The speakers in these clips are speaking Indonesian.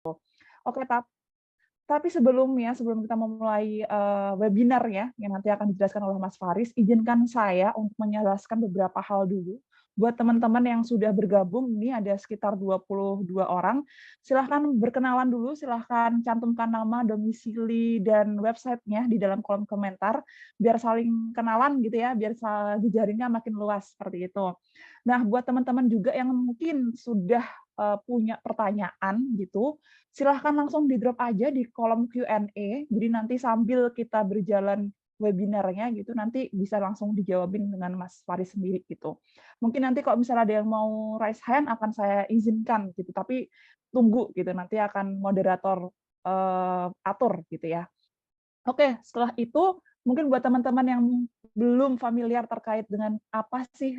Oke, tapi sebelum kita memulai, webinar ya, yang nanti akan dijelaskan oleh Mas Faris, izinkan saya untuk menjelaskan beberapa hal dulu. Buat teman-teman yang sudah bergabung, ini ada sekitar 22 orang, silahkan berkenalan dulu, silahkan cantumkan nama, domisili, dan website-nya di dalam kolom komentar, biar saling kenalan gitu ya, biar jejaringnya makin luas, seperti itu. Nah, buat teman-teman juga yang mungkin sudah, punya pertanyaan gitu, silahkan langsung di-drop aja di kolom Q&A, jadi nanti sambil kita berjalan webinarnya gitu, nanti bisa langsung dijawabin dengan Mas Faris sendiri gitu. Mungkin nanti kalau misalnya ada yang mau raise hand akan saya izinkan gitu, tapi tunggu gitu, nanti akan moderator, atur gitu ya. Oke, setelah itu mungkin buat teman-teman yang belum familiar terkait dengan apa sih,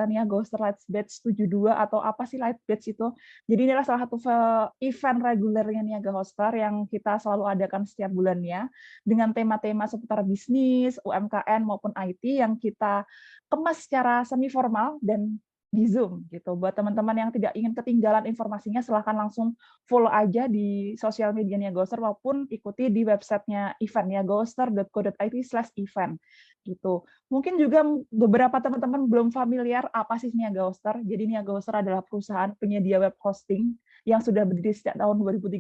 Niaga Hoster Light Batch 72 atau apa sih Light Batch itu. Jadi ini adalah salah satu event regulernya Niaga Hoster yang kita selalu adakan setiap bulannya, dengan tema-tema seputar bisnis, UMKM, maupun IT yang kita kemas secara semi formal dan di Zoom gitu. Buat teman-teman yang tidak ingin ketinggalan informasinya, silahkan langsung follow aja di sosial media Niaga Hoster maupun ikuti di websitenya event niagahoster.co.id/event gitu. Mungkin juga beberapa teman-teman belum familiar apa sih Niaga Hoster. Jadi Niaga Hoster adalah perusahaan penyedia web hosting yang sudah berdiri sejak tahun 2013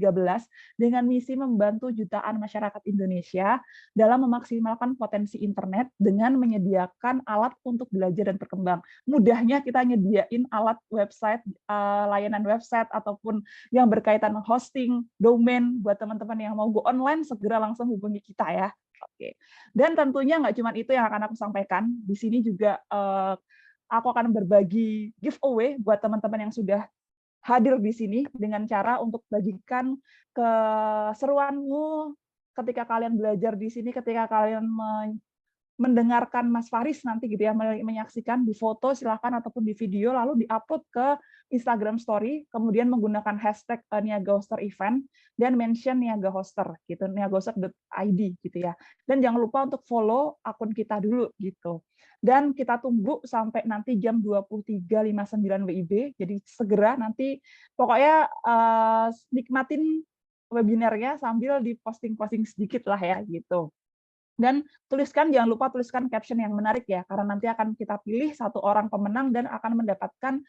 dengan misi membantu jutaan masyarakat Indonesia dalam memaksimalkan potensi internet dengan menyediakan alat untuk belajar dan berkembang. Mudahnya kita nyediain alat website, layanan website ataupun yang berkaitan hosting, domain, buat teman-teman yang mau go online, segera langsung hubungi kita ya. Oke. Dan tentunya nggak cuma itu yang akan aku sampaikan, di sini juga aku akan berbagi giveaway buat teman-teman yang sudah hadir di sini dengan cara untuk bagikan keseruanmu ketika kalian belajar di sini, ketika kalian mendengarkan Mas Faris nanti gitu ya, menyaksikan di foto silahkan ataupun di video lalu diupload ke Instagram Story, kemudian menggunakan hashtag Niaga Hoster Event dan mention Niaga Hoster gitu, niagahoster.id gitu ya. Dan jangan lupa untuk follow akun kita dulu gitu. Dan kita tunggu sampai nanti jam 23.59 WIB. Jadi segera nanti pokoknya nikmatin webinarnya sambil diposting-posting sedikit lah ya gitu. Dan jangan lupa tuliskan caption yang menarik ya, karena nanti akan kita pilih satu orang pemenang dan akan mendapatkan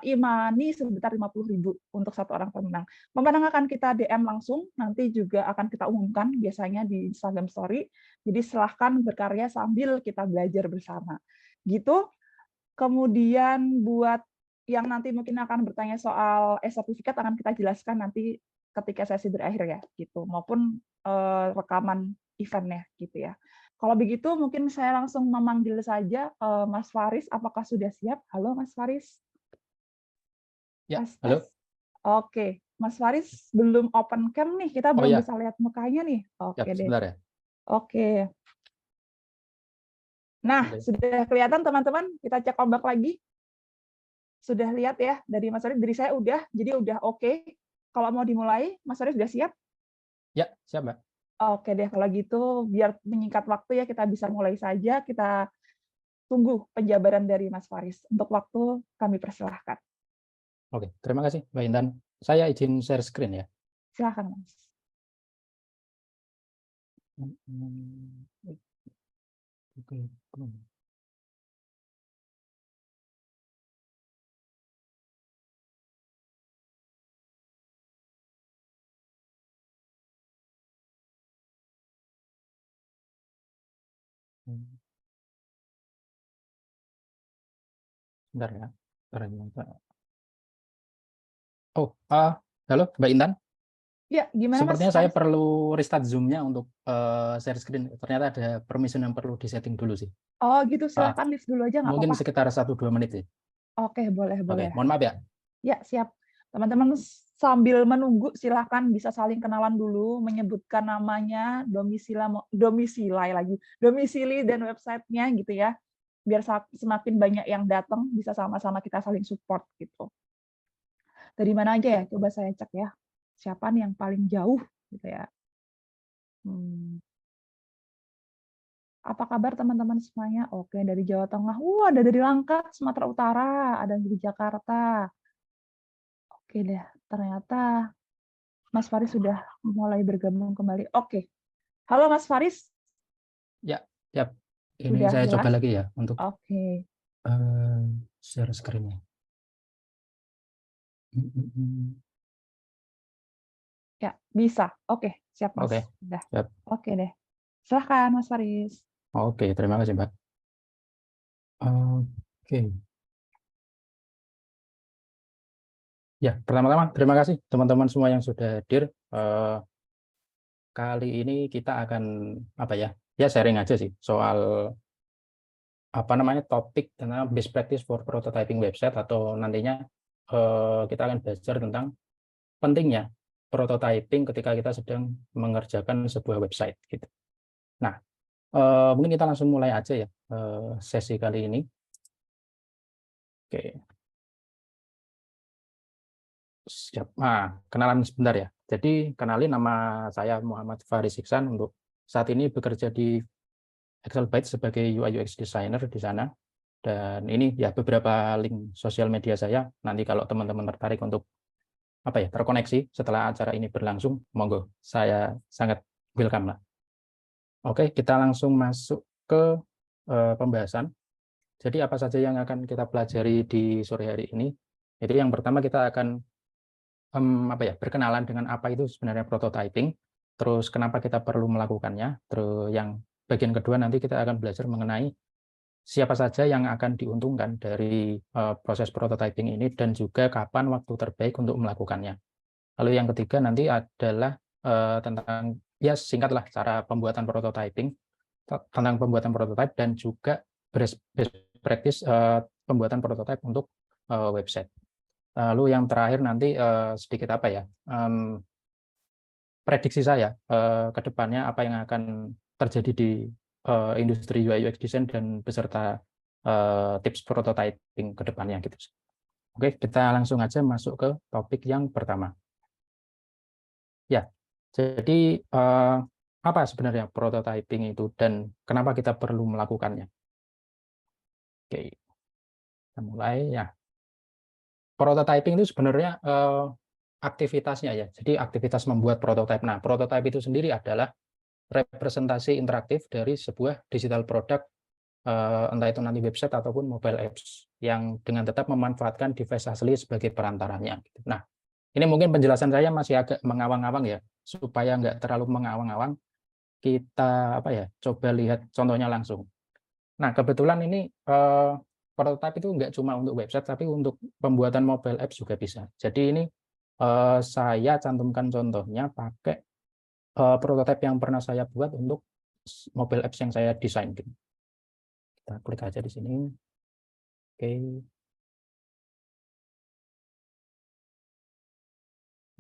e-money sebesar 50.000 untuk satu orang pemenang. Pemenang akan kita DM langsung, nanti juga akan kita umumkan biasanya di Instagram Story. Jadi silahkan berkarya sambil kita belajar bersama. Gitu. Kemudian buat yang nanti mungkin akan bertanya soal sertifikat akan kita jelaskan nanti ketika sesi berakhir ya, gitu. Maupun rekaman event-nya gitu ya. Kalau begitu mungkin saya langsung memanggil saja Mas Faris, apakah sudah siap? Halo Mas Faris. Ya, Tes, tes. halo. Oke, Mas Faris belum open cam nih, kita Oh belum ya, bisa lihat mukanya nih. ya Oke deh. sebentar ya. Oke. Nah, Oke. sudah kelihatan teman-teman? Kita cek ombak lagi. Sudah lihat ya dari Mas Faris, dari saya udah, jadi udah oke. Kalau mau dimulai, Mas Faris sudah siap? Ya, siap, Mbak. Oke deh, kalau gitu biar menyingkat waktu ya kita bisa mulai saja. Kita tunggu penjabaran dari Mas Faris. Untuk waktu kami persilahkan. Oke, terima kasih, Mbak Intan. Saya izin share screen ya. Silahkan Mas. Oke. Sebentar ya. Oh, halo, Mbak Intan. Ya, gimana Mas Sepertinya saya Faris? perlu restart Zoom-nya untuk share screen. Ternyata ada permission yang perlu disetting dulu sih. Oh gitu, Ah, silahkan lift dulu aja nggak mungkin apa-apa. sekitar 1-2 menit sih. Oke, boleh, Oke, boleh. mohon maaf ya. Ya, siap. Teman-teman sambil menunggu silahkan bisa saling kenalan dulu, menyebutkan namanya, domisili dan websitenya gitu ya. Biar semakin banyak yang datang, bisa sama-sama kita saling support gitu. Dari mana aja ya? Coba saya cek ya. Siapa nih yang paling jauh gitu ya. Apa kabar teman-teman semuanya? Oke, dari Jawa Tengah. Ada dari Langkat, Sumatera Utara, ada dari Jakarta. Oke deh, ternyata Mas Faris sudah mulai bergabung kembali. Oke. Halo Mas Faris, Ya, ya. Ini sudah saya coba jelas? lagi ya untuk Oke. share screen-nya. Ya, bisa. Oke, siap Mas. Oke, Sudah. siap. Oke deh. Silahkan Mas Faris. Oke, terima kasih, Mbak. Oke. Ya, pertama-tama terima kasih teman-teman semua yang sudah hadir. Kali ini kita akan apa ya? Ya sharing aja sih soal apa namanya topik tentang best practice for prototyping website atau nantinya kita akan belajar tentang pentingnya prototyping ketika kita sedang mengerjakan sebuah website gitu. Nah, mungkin kita langsung mulai aja ya sesi kali ini. Oke, siap. Nah, kenalan sebentar ya. Jadi kenalin, nama saya Muhammad Faris Iksan, untuk saat ini bekerja di Excelbytes sebagai UI UX designer di sana. Dan ini ya beberapa link sosial media saya. Nanti kalau teman-teman tertarik untuk apa ya terkoneksi setelah acara ini berlangsung, monggo, saya sangat welcome lah. Oke, kita langsung masuk ke pembahasan. Jadi apa saja yang akan kita pelajari di sore hari ini? Jadi yang pertama kita akan apa ya berkenalan dengan apa itu sebenarnya prototyping, terus kenapa kita perlu melakukannya. Terus yang bagian kedua nanti kita akan belajar mengenai siapa saja yang akan diuntungkan dari proses prototyping ini dan juga kapan waktu terbaik untuk melakukannya. Lalu yang ketiga nanti adalah tentang ya singkatlah cara pembuatan prototyping, tentang pembuatan prototype dan juga best practice pembuatan prototype untuk website. Lalu yang terakhir nanti sedikit apa ya prediksi saya ke depannya apa yang akan terjadi di industri UI UX design dan beserta tips prototyping ke depannya gitu. Oke, kita langsung aja masuk ke topik yang pertama. Ya, jadi apa sebenarnya prototyping itu dan kenapa kita perlu melakukannya? Oke, kita mulai ya. Prototyping itu sebenarnya aktivitasnya ya. Jadi aktivitas membuat prototype. Nah, prototype itu sendiri adalah representasi interaktif dari sebuah digital product, entah itu nanti website ataupun mobile apps, yang dengan tetap memanfaatkan device asli sebagai perantaranya. Nah, ini mungkin penjelasan saya masih agak mengawang-awang ya, supaya nggak terlalu mengawang-awang, kita apa ya, coba lihat contohnya langsung. Nah, kebetulan ini prototype itu nggak cuma untuk website, tapi untuk pembuatan mobile apps juga bisa. Jadi ini saya cantumkan contohnya pakai prototipe yang pernah saya buat untuk mobile apps yang saya desain. Kita klik aja di sini. Oke.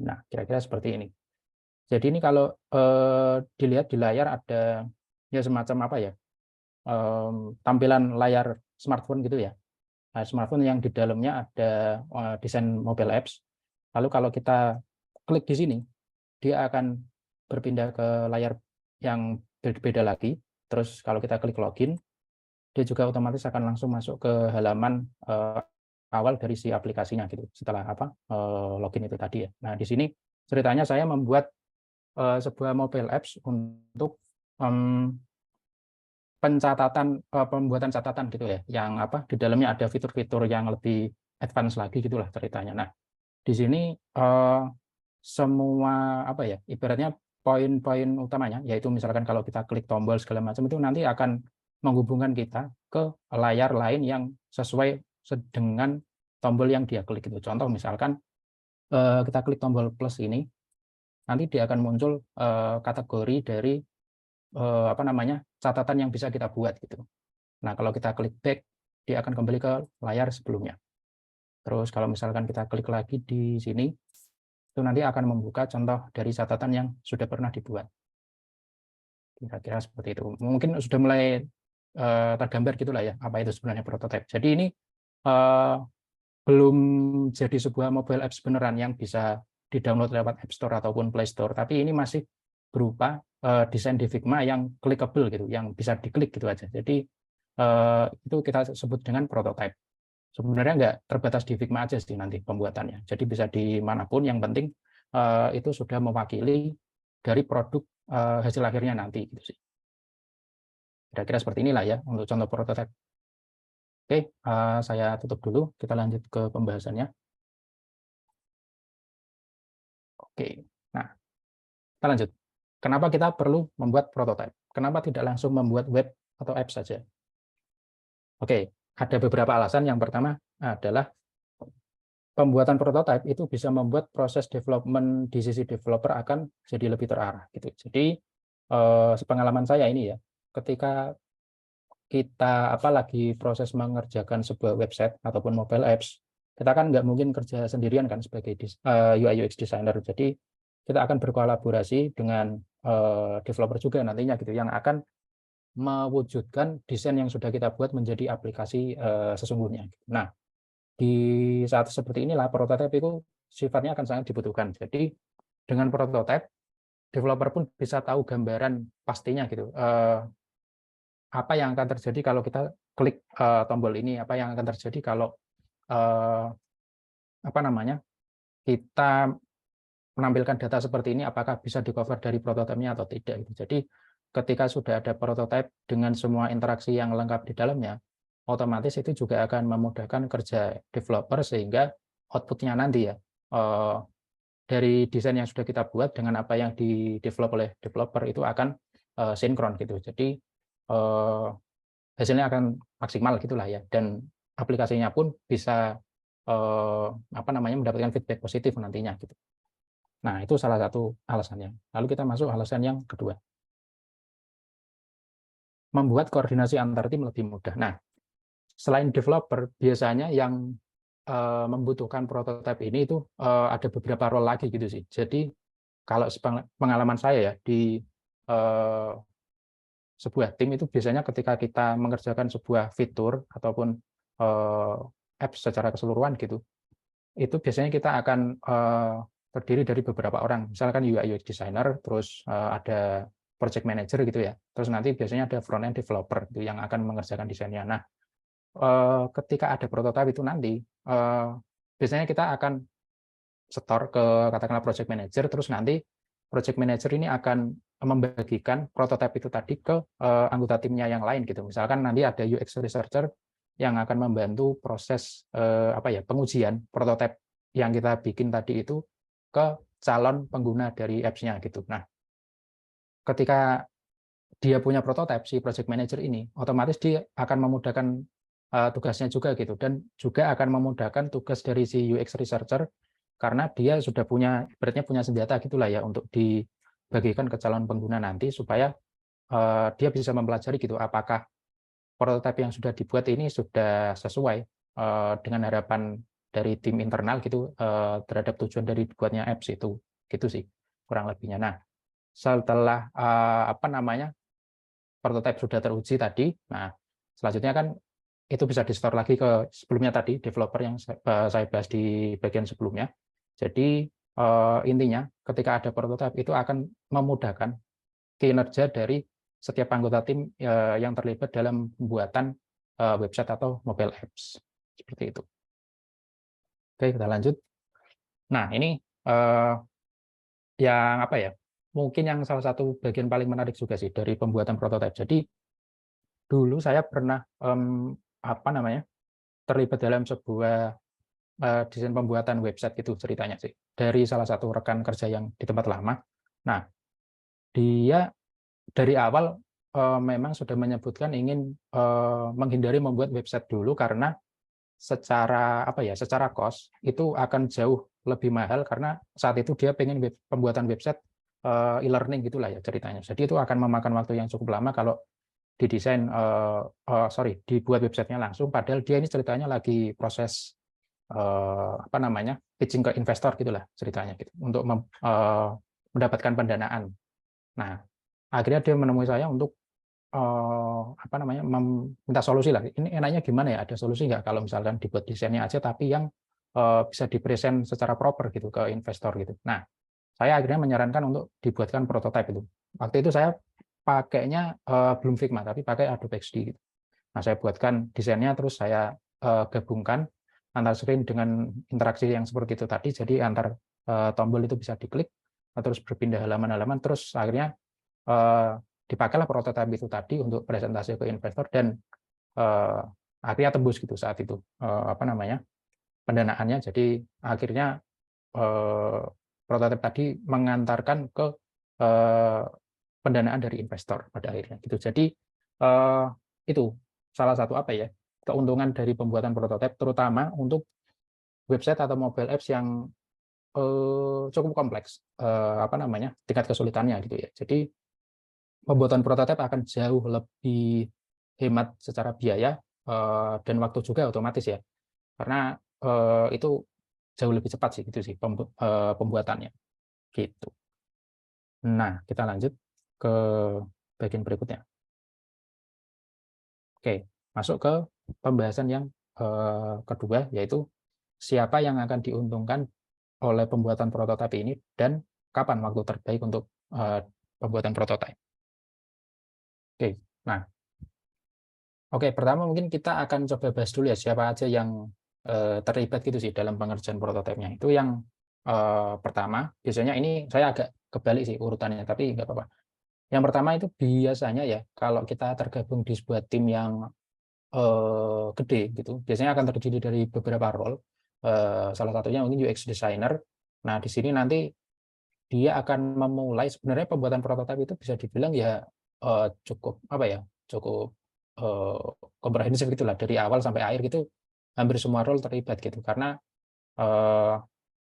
Nah, kira-kira seperti ini. Jadi ini kalau dilihat di layar ada ya semacam apa ya, tampilan layar smartphone gitu ya. Nah, smartphone yang di dalamnya ada desain mobile apps. Lalu kalau kita klik di sini, dia akan berpindah ke layar yang berbeda lagi. Terus kalau kita klik login, dia juga otomatis akan langsung masuk ke halaman awal dari si aplikasinya gitu. Setelah apa login itu tadi ya. Nah, di sini ceritanya saya membuat sebuah mobile apps untuk pencatatan, pembuatan catatan gitu ya, yang apa di dalamnya ada fitur-fitur yang lebih advance lagi gitulah ceritanya. Nah, di sini semua apa ya, ibaratnya poin-poin utamanya, yaitu misalkan kalau kita klik tombol segala macam itu nanti akan menghubungkan kita ke layar lain yang sesuai dengan tombol yang dia klik itu. Contoh misalkan kita klik tombol plus ini, nanti dia akan muncul kategori dari apa namanya catatan yang bisa kita buat gitu. Nah, kalau kita klik back, dia akan kembali ke layar sebelumnya. Terus kalau misalkan kita klik lagi di sini, itu nanti akan membuka contoh dari catatan yang sudah pernah dibuat. Kira-kira seperti itu. Mungkin sudah mulai tergambar gitulah ya, apa itu sebenarnya prototype. Jadi ini belum jadi sebuah mobile apps beneran yang bisa di-download lewat App Store ataupun Play Store, tapi ini masih berupa desain di Figma yang clickable gitu, yang bisa diklik gitu aja. Jadi itu kita sebut dengan prototype. Sebenarnya nggak terbatas di Figma aja sih nanti pembuatannya. Jadi bisa dimanapun, yang penting itu sudah mewakili dari produk hasil akhirnya nanti gitu sih. Kira-kira seperti inilah ya untuk contoh prototipe. Oke, saya tutup dulu, kita lanjut ke pembahasannya. Oke, nah kita lanjut. Kenapa kita perlu membuat prototipe? Kenapa tidak langsung membuat web atau app saja? Oke, ada beberapa alasan. Yang pertama adalah pembuatan prototipe itu bisa membuat proses development di sisi developer akan jadi lebih terarah gitu. Jadi sepengalaman saya ini ya, ketika kita apalagi proses mengerjakan sebuah website ataupun mobile apps, kita kan nggak mungkin kerja sendirian kan sebagai UI UX designer. Jadi kita akan berkolaborasi dengan developer juga nantinya gitu, yang akan mewujudkan desain yang sudah kita buat menjadi aplikasi sesungguhnya. Nah, di saat seperti inilah prototipe itu sifatnya akan sangat dibutuhkan. Jadi dengan prototipe, developer pun bisa tahu gambaran pastinya gitu. Apa yang akan terjadi kalau kita klik tombol ini, apa yang akan terjadi kalau apa namanya, kita menampilkan data seperti ini, apakah bisa di-cover dari prototipenya atau tidak gitu. Jadi ketika sudah ada prototipe dengan semua interaksi yang lengkap di dalamnya, otomatis itu juga akan memudahkan kerja developer sehingga output-nya nanti ya dari desain yang sudah kita buat dengan apa yang di-develop oleh developer itu akan sinkron gitu. Jadi hasilnya akan maksimal gitulah ya, dan aplikasinya pun bisa apa namanya, mendapatkan feedback positif nantinya gitu. Nah, itu salah satu alasannya. Lalu kita masuk alasan yang kedua. Membuat koordinasi antar tim lebih mudah. Nah, selain developer, biasanya yang membutuhkan prototipe ini itu ada beberapa role lagi gitu sih. Jadi kalau pengalaman saya ya di sebuah tim itu biasanya ketika kita mengerjakan sebuah fitur ataupun apps secara keseluruhan gitu, itu biasanya kita akan terdiri dari beberapa orang. Misalkan UI UX designer, terus ada project manager gitu ya. Terus nanti biasanya ada front end developer gitu yang akan mengerjakan desainnya. Nah, ketika ada prototipe itu nanti biasanya kita akan setor ke katakanlah project manager, terus nanti project manager ini akan membagikan prototipe itu tadi ke anggota timnya yang lain gitu. Misalkan nanti ada UX researcher yang akan membantu proses apa ya, pengujian prototipe yang kita bikin tadi itu ke calon pengguna dari apps-nya gitu. Nah, ketika dia punya prototipe, si project manager ini otomatis dia akan memudahkan tugasnya juga gitu, dan juga akan memudahkan tugas dari si UX researcher karena dia sudah punya, ibaratnya punya senjata gitulah ya untuk dibagikan ke calon pengguna nanti supaya dia bisa mempelajari gitu apakah prototipe yang sudah dibuat ini sudah sesuai dengan harapan dari tim internal gitu terhadap tujuan dari dibuatnya apps itu, gitu sih kurang lebihnya. Nah, setelah apa namanya, prototipe sudah teruji tadi, nah selanjutnya kan itu bisa di-store lagi ke sebelumnya tadi developer yang saya bahas di bagian sebelumnya. Jadi intinya ketika ada prototipe itu akan memudahkan kinerja dari setiap anggota tim yang terlibat dalam pembuatan website atau mobile apps. Seperti itu. Oke, kita lanjut. Nah, ini yang apa ya? Mungkin yang salah satu bagian paling menarik juga sih dari pembuatan prototipe. Jadi dulu saya pernah apa namanya, terlibat dalam sebuah desain pembuatan website gitu ceritanya sih, dari salah satu rekan kerja yang di tempat lama. Nah, dia dari awal memang sudah menyebutkan ingin menghindari membuat website dulu karena secara apa ya, secara cost itu akan jauh lebih mahal karena saat itu dia pengen pembuatan website e-learning gitulah ya ceritanya. Jadi itu akan memakan waktu yang cukup lama kalau didesain dibuat websitenya langsung, padahal dia ini ceritanya lagi proses apa namanya, pitching ke investor gitulah ceritanya gitu untuk mendapatkan pendanaan. Nah, akhirnya dia menemui saya untuk apa namanya, minta solusi lah. Ini enaknya gimana ya? Ada solusi nggak kalau misalkan dibuat desainnya aja tapi yang bisa dipresent secara proper gitu ke investor gitu. Nah, saya akhirnya menyarankan untuk dibuatkan prototipe itu. Waktu itu saya pakainya belum Figma tapi pakai Adobe XD gitu. Nah, saya buatkan desainnya, terus saya gabungkan antar screen dengan interaksi yang seperti itu tadi. Jadi antar tombol itu bisa diklik, terus berpindah halaman-halaman, terus akhirnya dipakailah prototipe itu tadi untuk presentasi ke investor dan akhirnya tembus gitu saat itu pendanaannya. Jadi akhirnya prototipe tadi mengantarkan ke pendanaan dari investor pada akhirnya gitu. Jadi itu salah satu keuntungan dari pembuatan prototipe, terutama untuk website atau mobile apps yang cukup kompleks tingkat kesulitannya gitu ya. Jadi pembuatan prototipe akan jauh lebih hemat secara biaya dan waktu juga otomatis ya, karena itu jauh lebih cepat sih gitu sih pembuatannya gitu. Nah, kita lanjut ke bagian berikutnya. Oke, masuk ke pembahasan yang kedua, yaitu siapa yang akan diuntungkan oleh pembuatan prototipe ini dan kapan waktu terbaik untuk pembuatan prototipe. Oke, pertama mungkin kita akan coba bahas dulu ya siapa aja yang terlibat gitu sih dalam pengerjaan prototipenya. Itu yang pertama, biasanya ini saya agak kebalik sih urutannya, tapi nggak apa-apa. Yang pertama itu biasanya ya, kalau kita tergabung di sebuah tim yang gede gitu, biasanya akan terdiri dari beberapa role. Salah satunya mungkin UX designer. Nah, di sini nanti dia akan memulai, sebenarnya pembuatan prototipe itu bisa dibilang ya cukup cukup komprehensif gitulah, dari awal sampai akhir gitu hampir semua role terlibat gitu, karena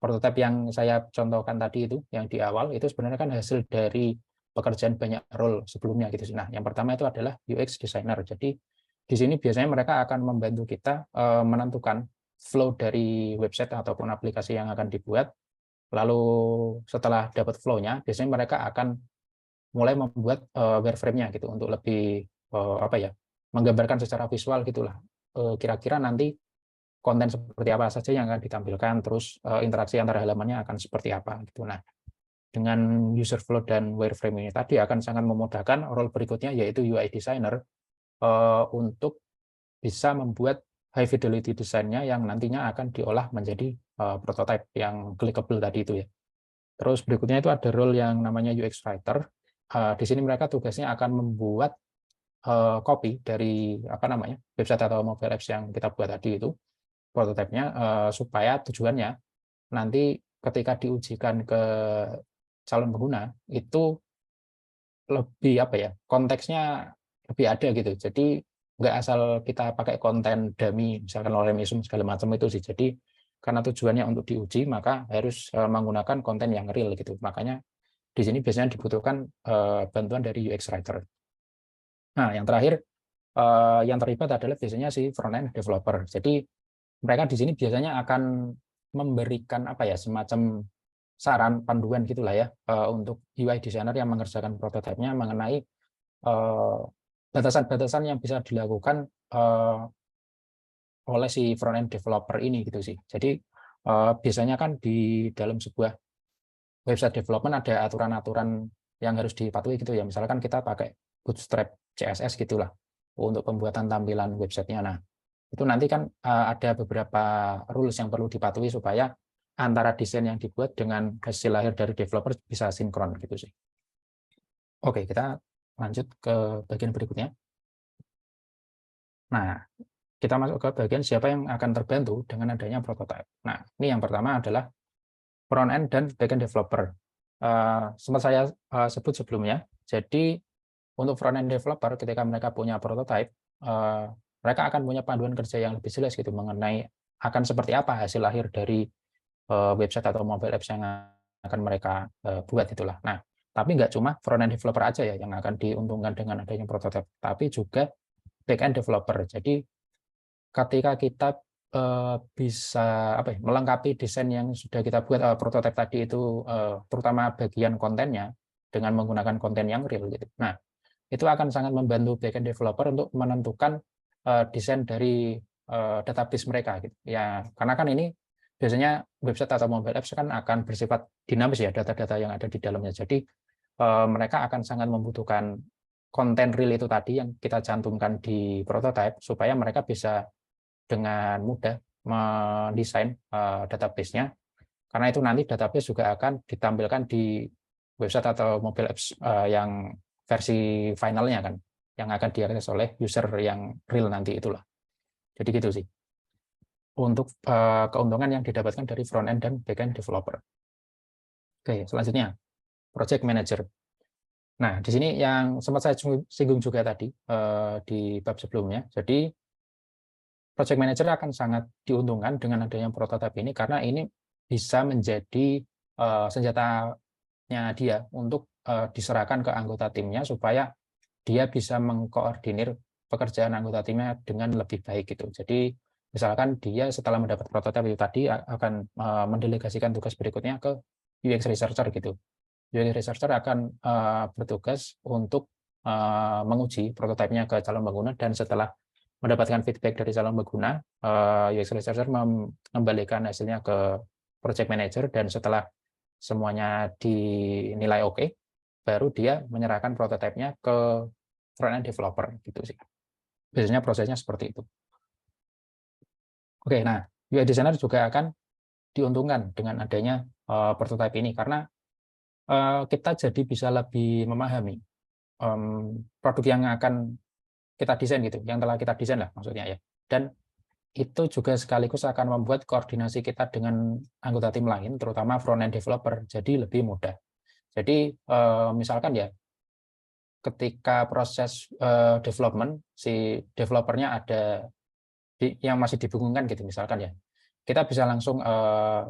prototipe yang saya contohkan tadi itu yang di awal itu sebenarnya kan hasil dari pekerjaan banyak role sebelumnya gitu. Nah, yang pertama itu adalah UX designer. Jadi di sini biasanya mereka akan membantu kita menentukan flow dari website ataupun aplikasi yang akan dibuat. Lalu setelah dapat flow-nya, biasanya mereka akan mulai membuat wireframe-nya gitu untuk lebih menggambarkan secara visual gitulah. Kira-kira nanti konten seperti apa saja yang akan ditampilkan, terus interaksi antara halamannya akan seperti apa gitu. Nah, dengan user flow dan wireframe ini tadi akan sangat memudahkan role berikutnya, yaitu UI designer untuk bisa membuat high fidelity desainnya yang nantinya akan diolah menjadi prototype yang clickable tadi itu ya. Terus berikutnya itu ada role yang namanya UX writer. Di sini mereka tugasnya akan membuat copy dari website atau mobile apps yang kita buat tadi itu, prototipenya, supaya tujuannya nanti ketika diujikan ke calon pengguna itu lebih konteksnya lebih ada gitu. Jadi nggak asal kita pakai konten dummy misalkan lorem-isume segala macam itu sih. Jadi karena tujuannya untuk diuji, maka harus menggunakan konten yang real gitu. Makanya di sini biasanya dibutuhkan bantuan dari UX writer. Nah, yang terakhir yang terlibat adalah biasanya si front-end developer. Jadi mereka di sini biasanya akan memberikan semacam saran panduan gitulah ya untuk UI designer yang mengerjakan prototipenya mengenai batasan-batasan yang bisa dilakukan oleh si front-end developer ini gitu sih. Jadi biasanya kan di dalam sebuah website development ada aturan-aturan yang harus dipatuhi gitu ya. Misalkan kita pakai Bootstrap CSS gitulah untuk pembuatan tampilan websitenya. Nah, itu nanti kan ada beberapa rules yang perlu dipatuhi supaya antara desain yang dibuat dengan hasil lahir dari developer bisa sinkron gitu sih. Oke, kita lanjut ke bagian berikutnya. Nah, kita masuk ke bagian siapa yang akan terbantu dengan adanya prototype. Nah, ini yang pertama adalah front-end dan back-end developer. Sempat saya sebut sebelumnya, jadi untuk front-end developer ketika mereka punya prototype, mereka akan punya panduan kerja yang lebih jelas gitu mengenai akan seperti apa hasil lahir dari website atau mobile apps yang akan mereka buat itulah. Nah, tapi nggak cuma front-end developer aja ya yang akan diuntungkan dengan adanya prototype, tapi juga back-end developer. Jadi ketika kita bisa melengkapi desain yang sudah kita buat prototipe tadi itu, terutama bagian kontennya dengan menggunakan konten yang real gitu. Nah, itu akan sangat membantu backend developer untuk menentukan desain dari database mereka gitu. Ya, karena kan ini biasanya website atau mobile apps kan akan bersifat dinamis ya data-data yang ada di dalamnya. Jadi mereka akan sangat membutuhkan konten real itu tadi yang kita cantumkan di prototype supaya mereka bisa dengan mudah mendesain database-nya Karena itu nanti database juga akan ditampilkan di website atau mobile apps yang versi finalnya kan, yang akan diakses oleh user yang real nanti itulah. Jadi gitu sih. Untuk keuntungan yang didapatkan dari front end dan back end developer. Oke, selanjutnya project manager. Nah, di sini yang sempat saya singgung juga tadi di bab sebelumnya. Jadi project manager akan sangat diuntungkan dengan adanya prototipe ini karena ini bisa menjadi senjatanya dia untuk diserahkan ke anggota timnya supaya dia bisa mengkoordinir pekerjaan anggota timnya dengan lebih baik gitu. Jadi misalkan dia setelah mendapat prototipe itu tadi akan mendelegasikan tugas berikutnya ke UX researcher gitu. UX researcher akan bertugas untuk menguji prototipenya ke calon pengguna, dan setelah mendapatkan feedback dari calon pengguna, UX researcher mengembalikan hasilnya ke project manager, dan setelah semuanya dinilai oke, baru dia menyerahkan prototipenya ke front end developer gitu sih. Biasanya prosesnya seperti itu. Oke, nah UI designer juga akan diuntungkan dengan adanya prototipe ini karena kita jadi bisa lebih memahami produk yang akan kita desain gitu, yang telah kita desain lah maksudnya ya. Dan itu juga sekaligus akan membuat koordinasi kita dengan anggota tim lain, terutama front-end developer, jadi lebih mudah. Jadi misalkan ya, ketika proses development, si developernya ada yang masih dibingungkan gitu misalkan ya, kita bisa langsung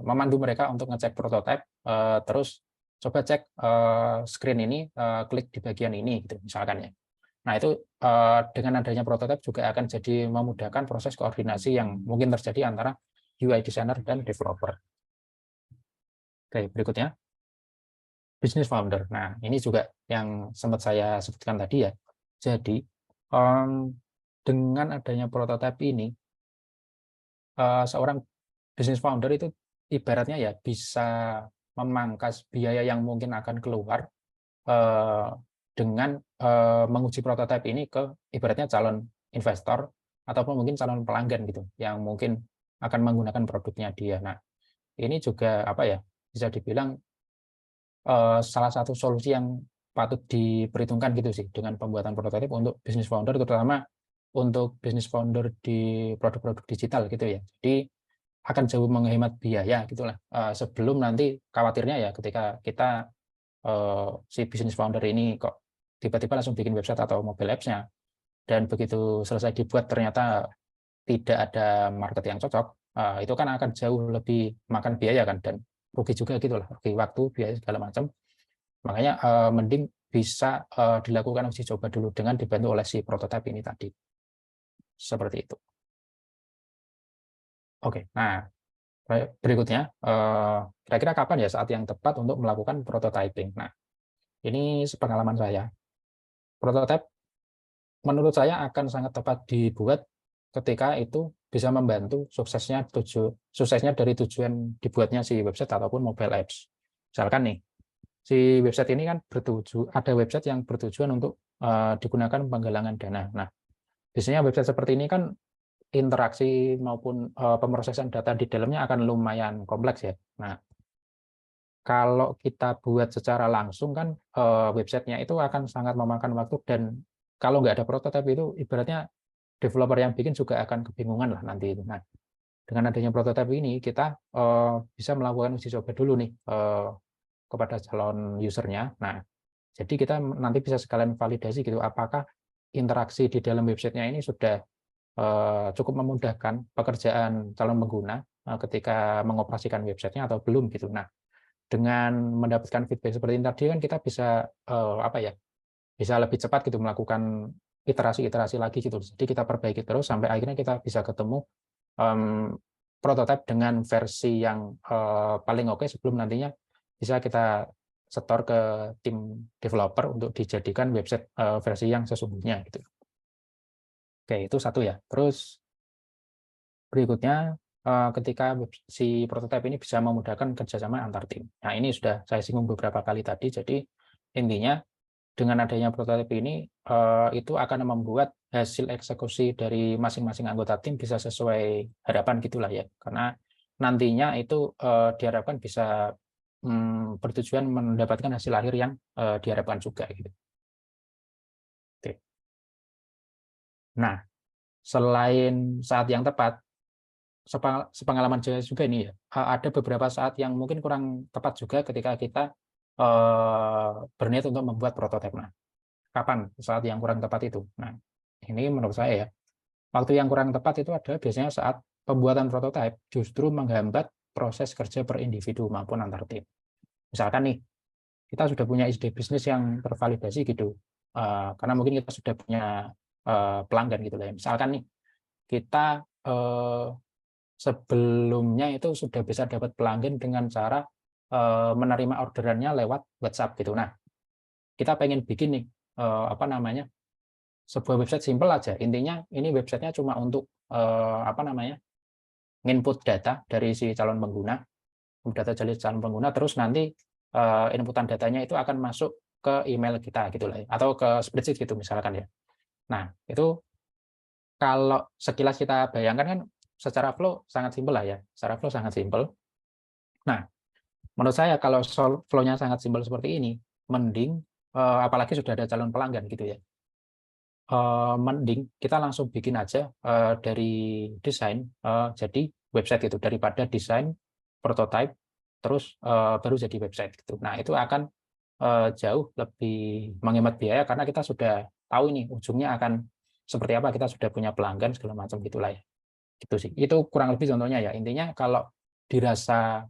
memandu mereka untuk ngecek prototipe, terus coba cek screen ini, klik di bagian ini gitu misalkan ya. Nah itu dengan adanya prototipe juga akan jadi memudahkan proses koordinasi yang mungkin terjadi antara UI designer dan developer. Oke, berikutnya business founder. Nah ini juga yang sempat saya sebutkan tadi ya. Jadi dengan adanya prototipe ini, seorang business founder itu ibaratnya ya bisa memangkas biaya yang mungkin akan keluar dengan menguji prototipe ini ke ibaratnya calon investor ataupun mungkin calon pelanggan gitu yang mungkin akan menggunakan produknya dia. Nah, ini juga apa ya, bisa dibilang salah satu solusi yang patut diperhitungkan gitu sih dengan pembuatan prototipe untuk business founder, terutama untuk business founder di produk-produk digital gitu ya. Jadi akan jauh menghemat biaya gitulah. Sebelum nanti khawatirnya ya ketika kita si business founder ini kok tiba-tiba langsung bikin website atau mobile apps-nya, dan begitu selesai dibuat ternyata tidak ada market yang cocok, itu kan akan jauh lebih makan biaya kan, dan rugi juga gitu lah, rugi waktu, biaya segala macam. Makanya mending bisa dilakukan uji coba dulu dengan dibantu oleh si prototipe ini tadi. Seperti itu. Oke, nah berikutnya, kira-kira kapan ya saat yang tepat untuk melakukan prototyping? Nah, ini sepengalaman saya. Prototipe menurut saya akan sangat tepat dibuat ketika itu bisa membantu suksesnya dari tujuan dibuatnya si website ataupun mobile apps. Misalkan nih, si website ini kan ada website yang bertujuan untuk digunakan penggalangan dana. Nah, biasanya website seperti ini kan interaksi maupun pemrosesan data di dalamnya akan lumayan kompleks ya. Nah, kalau kita buat secara langsung kan websitenya itu akan sangat memakan waktu, dan kalau nggak ada prototipe itu ibaratnya developer yang bikin juga akan kebingungan lah nanti itu. Nah, dengan adanya prototipe ini kita bisa melakukan uji coba dulu nih kepada calon usernya. Nah, jadi kita nanti bisa sekalian validasi gitu apakah interaksi di dalam websitenya ini sudah cukup memudahkan pekerjaan calon pengguna ketika mengoperasikan websitenya atau belum gitu. Nah, dengan mendapatkan feedback seperti ini tadi kan kita bisa apa ya, bisa lebih cepat gitu melakukan iterasi-iterasi lagi gitu. Jadi kita perbaiki terus sampai akhirnya kita bisa ketemu prototipe dengan versi yang paling oke sebelum nantinya bisa kita setor ke tim developer untuk dijadikan website versi yang sesungguhnya gitu. Oke, itu satu ya. Terus berikutnya ketika si prototipe ini bisa memudahkan kerjasama antar tim. Nah, ini sudah saya singgung beberapa kali tadi. Jadi intinya dengan adanya prototipe ini itu akan membuat hasil eksekusi dari masing-masing anggota tim bisa sesuai harapan gitulah ya. Karena nantinya itu diharapkan bisa bertujuan mendapatkan hasil akhir yang diharapkan juga gitu. Oke. Nah, selain saat yang tepat, sepengalaman saya juga ini ya, ada beberapa saat yang mungkin kurang tepat juga ketika kita berniat untuk membuat prototipe. Nah, kapan saat yang kurang tepat itu? Nah, ini menurut saya ya, waktu yang kurang tepat itu adalah biasanya saat pembuatan prototipe justru menghambat proses kerja per individu maupun antar tim. Misalkan nih, kita sudah punya ide bisnis yang tervalidasi gitu, karena mungkin kita sudah punya pelanggan gitu lah ya. Misalkan nih, kita sebelumnya itu sudah bisa dapat pelanggan dengan cara menerima orderannya lewat WhatsApp gitu. Nah, kita pengen bikin nih apa namanya, sebuah website simple aja. Intinya ini websitenya cuma untuk apa namanya, input data dari si calon pengguna, data dari calon pengguna, terus nanti inputan datanya itu akan masuk ke email kita gitu lah, atau ke spreadsheet gitu misalkan ya. Nah, itu kalau sekilas kita bayangkan kan secara flow sangat simpel lah ya, secara flow sangat simpel. Nah, menurut saya kalau flow-nya sangat simpel seperti ini, mending apalagi sudah ada calon pelanggan gitu ya, mending kita langsung bikin aja dari desain jadi website gitu, daripada desain prototype terus baru jadi website gitu. Nah, itu akan jauh lebih menghemat biaya karena kita sudah tahu ini ujungnya akan seperti apa, kita sudah punya pelanggan segala macam gitulah ya. Gitu sih. Itu kurang lebih contohnya ya. Intinya kalau dirasa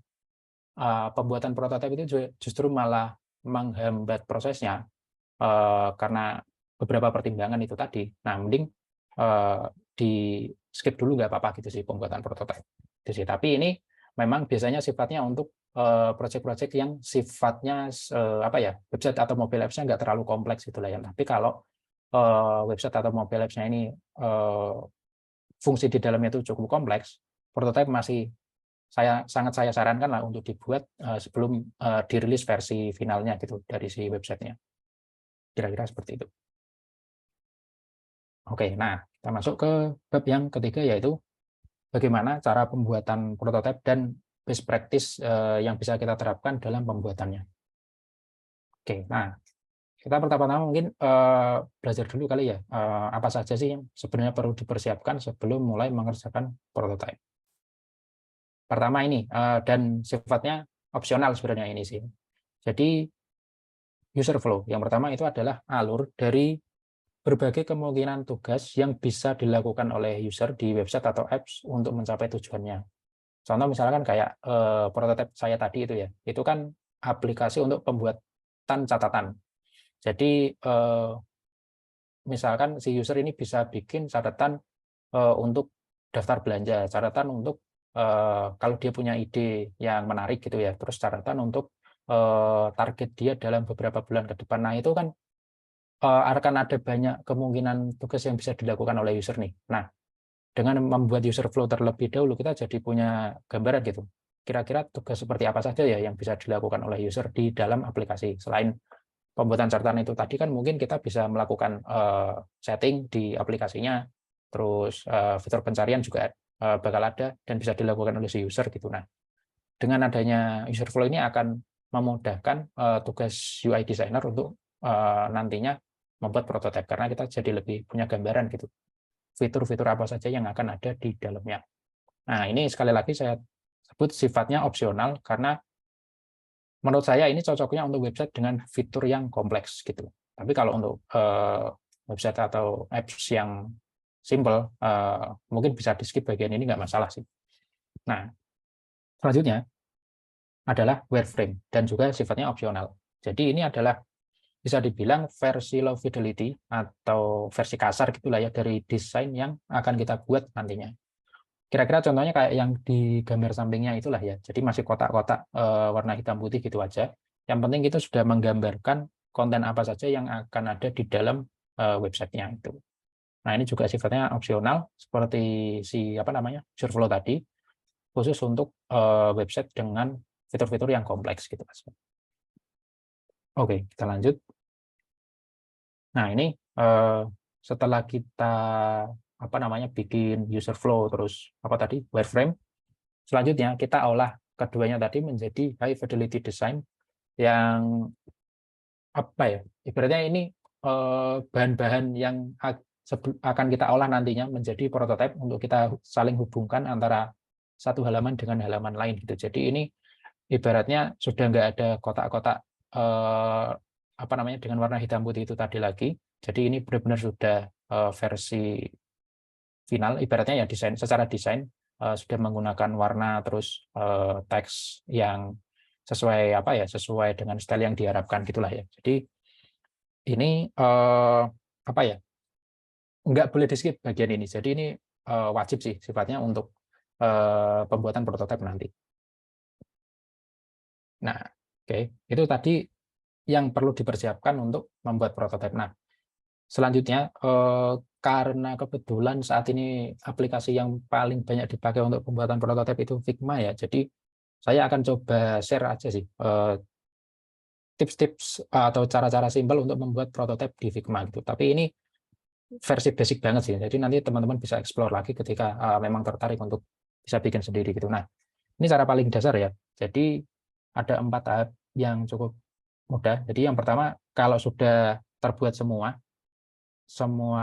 pembuatan prototipe itu justru malah menghambat prosesnya karena beberapa pertimbangan itu tadi. Nah, mending di skip dulu nggak apa-apa gitu sih pembuatan prototipe. Itu sih. Tapi ini memang biasanya sifatnya untuk proyek-proyek yang sifatnya apa ya, website atau mobile apps-nya nggak terlalu kompleks gitu lah ya. Tapi kalau website atau mobile apps-nya ini fungsi di dalamnya itu cukup kompleks, prototipe masih saya sarankan lah untuk dibuat sebelum dirilis versi finalnya gitu dari si websitenya. Kira-kira seperti itu. Oke, nah kita masuk ke bab yang ketiga yaitu bagaimana cara pembuatan prototipe dan best practice yang bisa kita terapkan dalam pembuatannya. Oke, nah kita pertama-tama mungkin belajar dulu kali ya, apa saja sih yang sebenarnya perlu dipersiapkan sebelum mulai mengerjakan prototipe. Pertama ini, dan sifatnya opsional sebenarnya ini sih. Jadi user flow. Yang pertama itu adalah alur dari berbagai kemungkinan tugas yang bisa dilakukan oleh user di website atau apps untuk mencapai tujuannya. Contoh misalkan kayak prototipe saya tadi itu ya, itu kan aplikasi untuk pembuatan catatan. Jadi misalkan si user ini bisa bikin catatan untuk daftar belanja, catatan untuk kalau dia punya ide yang menarik gitu ya, terus catatan untuk target dia dalam beberapa bulan ke depan. Nah, itu kan akan ada banyak kemungkinan tugas yang bisa dilakukan oleh user nih. Nah, dengan membuat user flow terlebih dahulu, kita jadi punya gambaran gitu. Kira-kira tugas seperti apa saja ya yang bisa dilakukan oleh user di dalam aplikasi. Selain pembuatan catatan itu tadi kan mungkin kita bisa melakukan setting di aplikasinya, terus fitur pencarian juga bakal ada dan bisa dilakukan oleh si user gitu. Nah, dengan adanya user flow ini akan memudahkan tugas UI designer untuk nantinya membuat prototipe karena kita jadi lebih punya gambaran gitu fitur-fitur apa saja yang akan ada di dalamnya. Nah, ini sekali lagi saya sebut sifatnya opsional karena menurut saya ini cocoknya untuk website dengan fitur yang kompleks gitu. Tapi kalau untuk website atau apps yang simple, mungkin bisa di skip bagian ini nggak masalah sih. Nah, selanjutnya adalah wireframe dan juga sifatnya opsional. Jadi ini adalah bisa dibilang versi low fidelity atau versi kasar gitulah ya dari desain yang akan kita buat nantinya. Kira-kira contohnya kayak yang di gambar sampingnya itulah ya. Jadi masih kotak-kotak warna hitam putih gitu aja. Yang penting kita sudah menggambarkan konten apa saja yang akan ada di dalam websitenya itu. Nah, ini juga sifatnya opsional seperti si apa namanya user flow tadi, khusus untuk website dengan fitur-fitur yang kompleks gitu Mas. Oke, kita lanjut. Nah, ini setelah kita apa namanya bikin user flow terus apa tadi wireframe, Selanjutnya kita olah keduanya tadi menjadi high fidelity design yang apa ya? Ibaratnya ini bahan-bahan yang akan kita olah nantinya menjadi prototipe untuk kita saling hubungkan antara satu halaman dengan halaman lain gitu. Jadi ini ibaratnya sudah nggak ada kotak-kotak apa namanya dengan warna hitam putih itu tadi lagi. Jadi ini benar-benar sudah versi final. Ibaratnya ya desain secara desain sudah menggunakan warna terus teks yang sesuai apa ya sesuai dengan style yang diharapkan gitulah ya. Jadi ini apa ya nggak boleh di skip bagian ini. Jadi ini wajib sih sifatnya untuk pembuatan prototipe nanti. Nah, oke, itu tadi yang perlu dipersiapkan untuk membuat prototipe. Nah, selanjutnya karena kebetulan saat ini aplikasi yang paling banyak dipakai untuk pembuatan prototipe itu Figma ya. Jadi saya akan coba share aja sih tips-tips atau cara-cara simpel untuk membuat prototipe di Figma gitu. Tapi ini versi basic banget sih. Jadi nanti teman-teman bisa explore lagi ketika memang tertarik untuk bisa bikin sendiri gitu. Nah, ini cara paling dasar ya. Jadi ada 4 tahap yang cukup mudah. Jadi yang pertama kalau sudah terbuat semua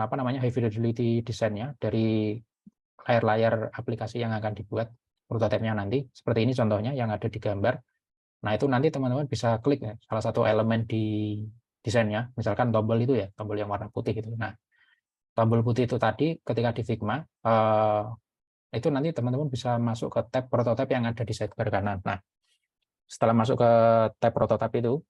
apa namanya high fidelity desainnya dari layar-layar aplikasi yang akan dibuat prototipenya nanti seperti ini contohnya yang ada di gambar. Nah itu nanti teman-teman bisa klik ya salah satu elemen di desainnya, misalkan tombol itu ya tombol yang warna putih itu. Nah tombol putih itu tadi ketika di Figma itu nanti teman-teman bisa masuk ke tab prototipe yang ada di sidebar kanan. Nah setelah masuk ke tab prototipe itu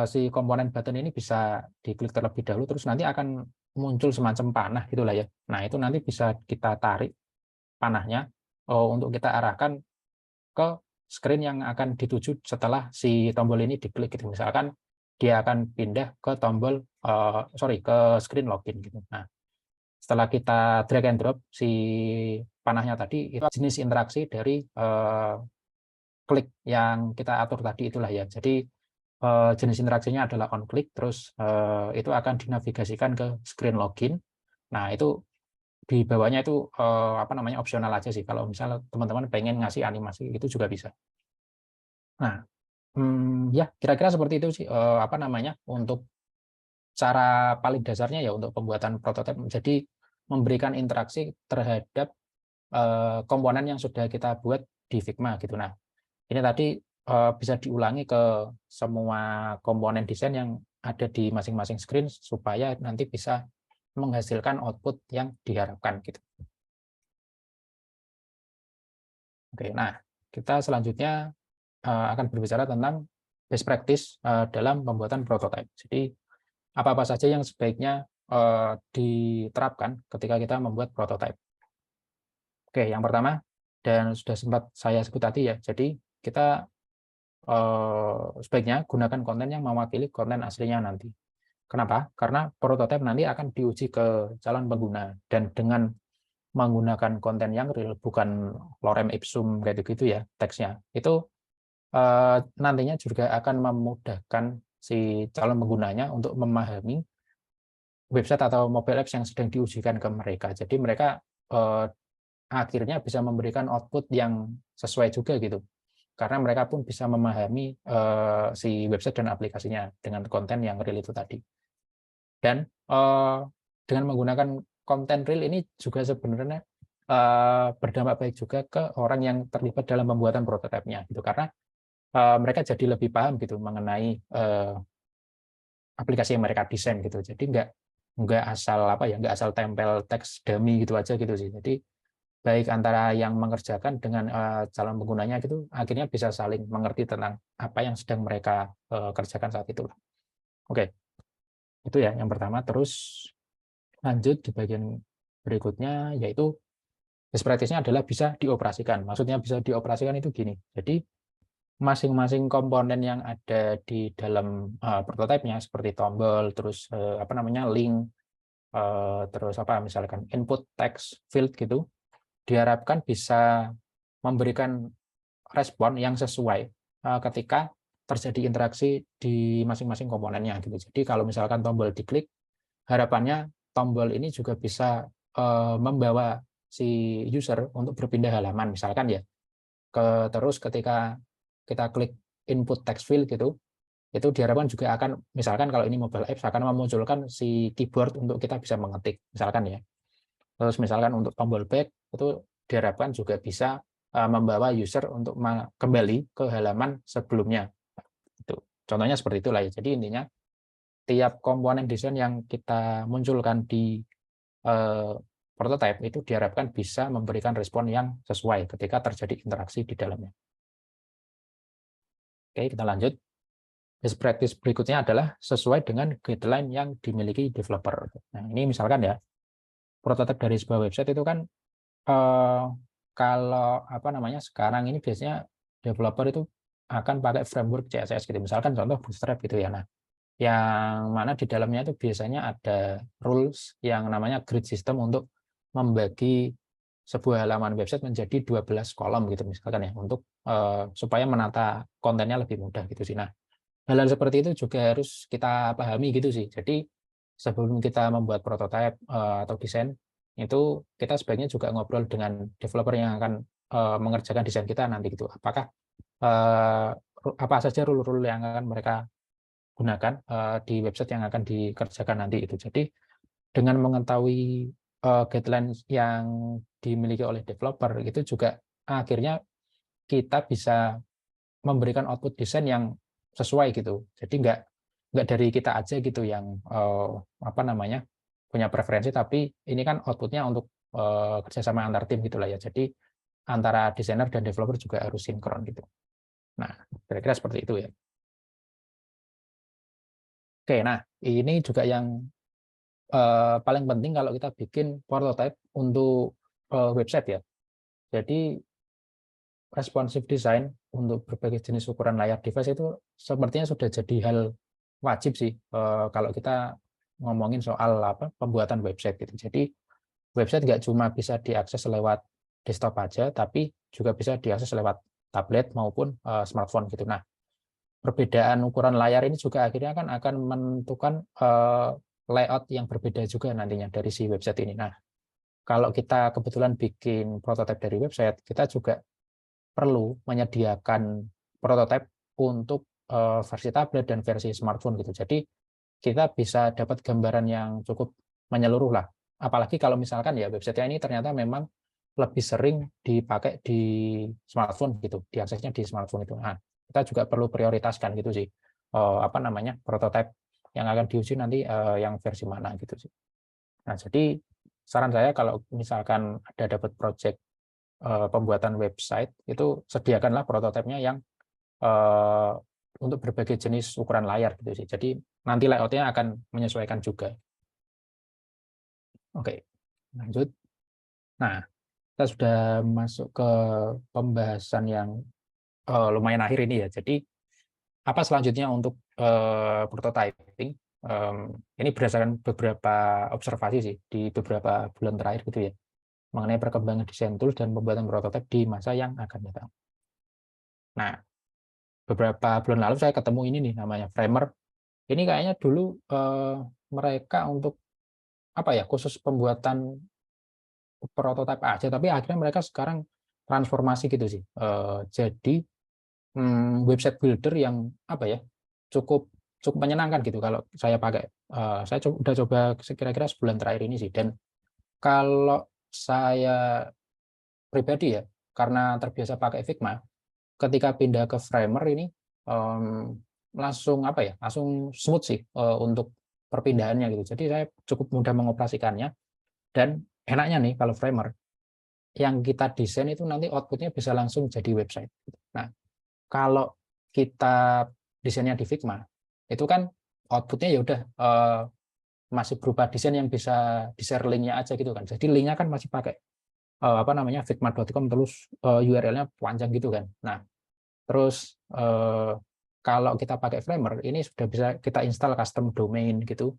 si komponen button ini bisa diklik terlebih dahulu terus nanti akan muncul semacam panah gitulah ya. Nah itu nanti bisa kita tarik panahnya untuk kita arahkan ke screen yang akan dituju setelah si tombol ini diklik gitu. Misalkan dia akan pindah ke tombol ke screen login gitu. Nah setelah kita drag and drop si panahnya tadi itu jenis interaksi dari klik yang kita atur tadi itulah ya. Jadi jenis interaksinya adalah on click, terus itu akan dinavigasikan ke screen login. Nah itu di bawahnya itu apa namanya opsional aja sih. Kalau misalnya teman-teman pengen ngasih animasi itu juga bisa. Nah ya kira-kira seperti itu sih apa namanya untuk cara paling dasarnya ya untuk pembuatan prototipe. Jadi memberikan interaksi terhadap komponen yang sudah kita buat di Figma gitu. Nah ini tadi bisa diulangi ke semua komponen desain yang ada di masing-masing screen supaya nanti bisa menghasilkan output yang diharapkan gitu. Oke, nah kita selanjutnya akan berbicara tentang best practice dalam pembuatan prototipe. Jadi apa-apa saja yang sebaiknya diterapkan ketika kita membuat prototipe. Oke, yang pertama dan sudah sempat saya sebut tadi ya. Jadi kita sebaiknya gunakan konten yang mewakili konten aslinya nanti. Kenapa? Karena prototipe nanti akan diuji ke calon pengguna dan dengan menggunakan konten yang real, bukan lorem ipsum kayak gitu ya teksnya. Itu nantinya juga akan memudahkan si calon penggunanya untuk memahami website atau mobile apps yang sedang diujikan ke mereka. Jadi mereka akhirnya bisa memberikan output yang sesuai juga gitu. Karena mereka pun bisa memahami si website dan aplikasinya dengan konten yang real itu tadi. Dan dengan menggunakan konten real ini juga sebenarnya berdampak baik juga ke orang yang terlibat dalam pembuatan prototipenya gitu. Karena mereka jadi lebih paham gitu mengenai aplikasi yang mereka desain gitu. Jadi nggak asal tempel teks dummy gitu aja gitu sih. Jadi baik antara yang mengerjakan dengan calon penggunanya gitu akhirnya bisa saling mengerti tentang apa yang sedang mereka kerjakan saat itu. Oke, itu ya yang pertama. Terus lanjut di bagian berikutnya yaitu best practice-nya adalah bisa dioperasikan. Maksudnya bisa dioperasikan itu gini. Jadi masing-masing komponen yang ada di dalam prototipenya seperti tombol, terus apa namanya link, terus apa misalkan input text field gitu diharapkan bisa memberikan respon yang sesuai ketika terjadi interaksi di masing-masing komponennya gitu. Jadi kalau misalkan tombol diklik, harapannya tombol ini juga bisa membawa si user untuk berpindah halaman misalkan ya. Terus ketika kita klik input text field gitu, itu diharapkan juga akan, misalkan kalau ini mobile apps, akan memunculkan si keyboard untuk kita bisa mengetik misalkan ya. Terus misalkan untuk tombol back itu diharapkan juga bisa membawa user untuk kembali ke halaman sebelumnya. Itu contohnya seperti itulah ya. Jadi intinya tiap komponen desain yang kita munculkan di prototype itu diharapkan bisa memberikan respon yang sesuai ketika terjadi interaksi di dalamnya. Oke, kita lanjut. Best practice berikutnya adalah sesuai dengan guideline yang dimiliki developer. Nah, ini misalkan ya, prototipe dari sebuah website itu kan kalau apa namanya sekarang ini biasanya developer itu akan pakai framework CSS gitu. Misalkan contoh Bootstrap gitu ya. Nah, yang mana di dalamnya itu biasanya ada rules yang namanya grid system untuk membagi sebuah halaman website menjadi 12 kolom gitu misalkan ya, untuk supaya menata kontennya lebih mudah gitu sih. Nah, hal-hal seperti itu juga harus kita pahami gitu sih. Jadi sebelum kita membuat prototipe atau desain itu kita sebaiknya juga ngobrol dengan developer yang akan mengerjakan desain kita nanti gitu. Apakah apa saja rule-rule yang akan mereka gunakan di website yang akan dikerjakan nanti itu. Jadi dengan mengetahui guidelines yang dimiliki oleh developer itu juga akhirnya kita bisa memberikan output desain yang sesuai gitu. Jadi nggak dari kita aja gitu yang apa namanya punya preferensi, tapi ini kan outputnya untuk kerjasama antar tim gitulah ya. Jadi antara desainer dan developer juga harus sinkron gitu. Nah, kira-kira seperti itu ya. Oke, nah ini juga yang paling penting kalau kita bikin prototype untuk website ya. Jadi responsive design untuk berbagai jenis ukuran layar device itu sepertinya sudah jadi hal wajib sih kalau kita ngomongin soal apa pembuatan website gitu. Jadi website nggak cuma bisa diakses lewat desktop aja, tapi juga bisa diakses lewat tablet maupun smartphone gitu. Nah, perbedaan ukuran layar ini juga akhirnya kan akan menentukan layout yang berbeda juga nantinya dari si website ini. Nah, kalau kita kebetulan bikin prototipe dari website, kita juga perlu menyediakan prototipe untuk versi tablet dan versi smartphone gitu. Jadi kita bisa dapat gambaran yang cukup menyeluruh lah. Apalagi kalau misalkan ya website ini ternyata memang lebih sering dipakai di smartphone gitu, diaksesnya di smartphone itu. Nah, kita juga perlu prioritaskan gitu sih, apa namanya prototipe yang akan diuji nanti yang versi mana gitu sih. Nah, jadi saran saya kalau misalkan ada dapat project pembuatan website itu sediakanlah prototipenya yang untuk berbagai jenis ukuran layar gitu sih. Jadi nanti layoutnya akan menyesuaikan juga. Oke, lanjut. Nah, kita sudah masuk ke pembahasan yang lumayan akhir ini ya. Jadi apa selanjutnya untuk prototyping? Ini berdasarkan beberapa observasi sih di beberapa bulan terakhir gitu ya, mengenai perkembangan desain tools dan pembuatan prototipe di masa yang akan datang. Nah, beberapa bulan lalu saya ketemu ini nih namanya Framer. Ini kayaknya dulu mereka untuk apa ya khusus pembuatan prototipe aja, tapi akhirnya mereka sekarang transformasi gitu sih. Jadi website builder yang apa ya cukup cukup menyenangkan gitu kalau saya pakai. Saya udah coba kira-kira sebulan terakhir ini sih. Dan kalau saya pribadi ya, karena terbiasa pakai Figma, ketika pindah ke Framer ini langsung apa ya, langsung smooth sih untuk perpindahannya gitu. Jadi saya cukup mudah mengoperasikannya dan enaknya nih kalau Framer yang kita desain itu nanti outputnya bisa langsung jadi website. Nah, kalau kita desainnya di Figma, itu kan outputnya ya udah masih berupa desain yang bisa di-share link-nya aja gitu kan. Jadi link-nya kan masih pakai apa namanya figma.com terus URL-nya panjang gitu kan. Nah, terus kalau kita pakai Framer ini sudah bisa kita install custom domain gitu.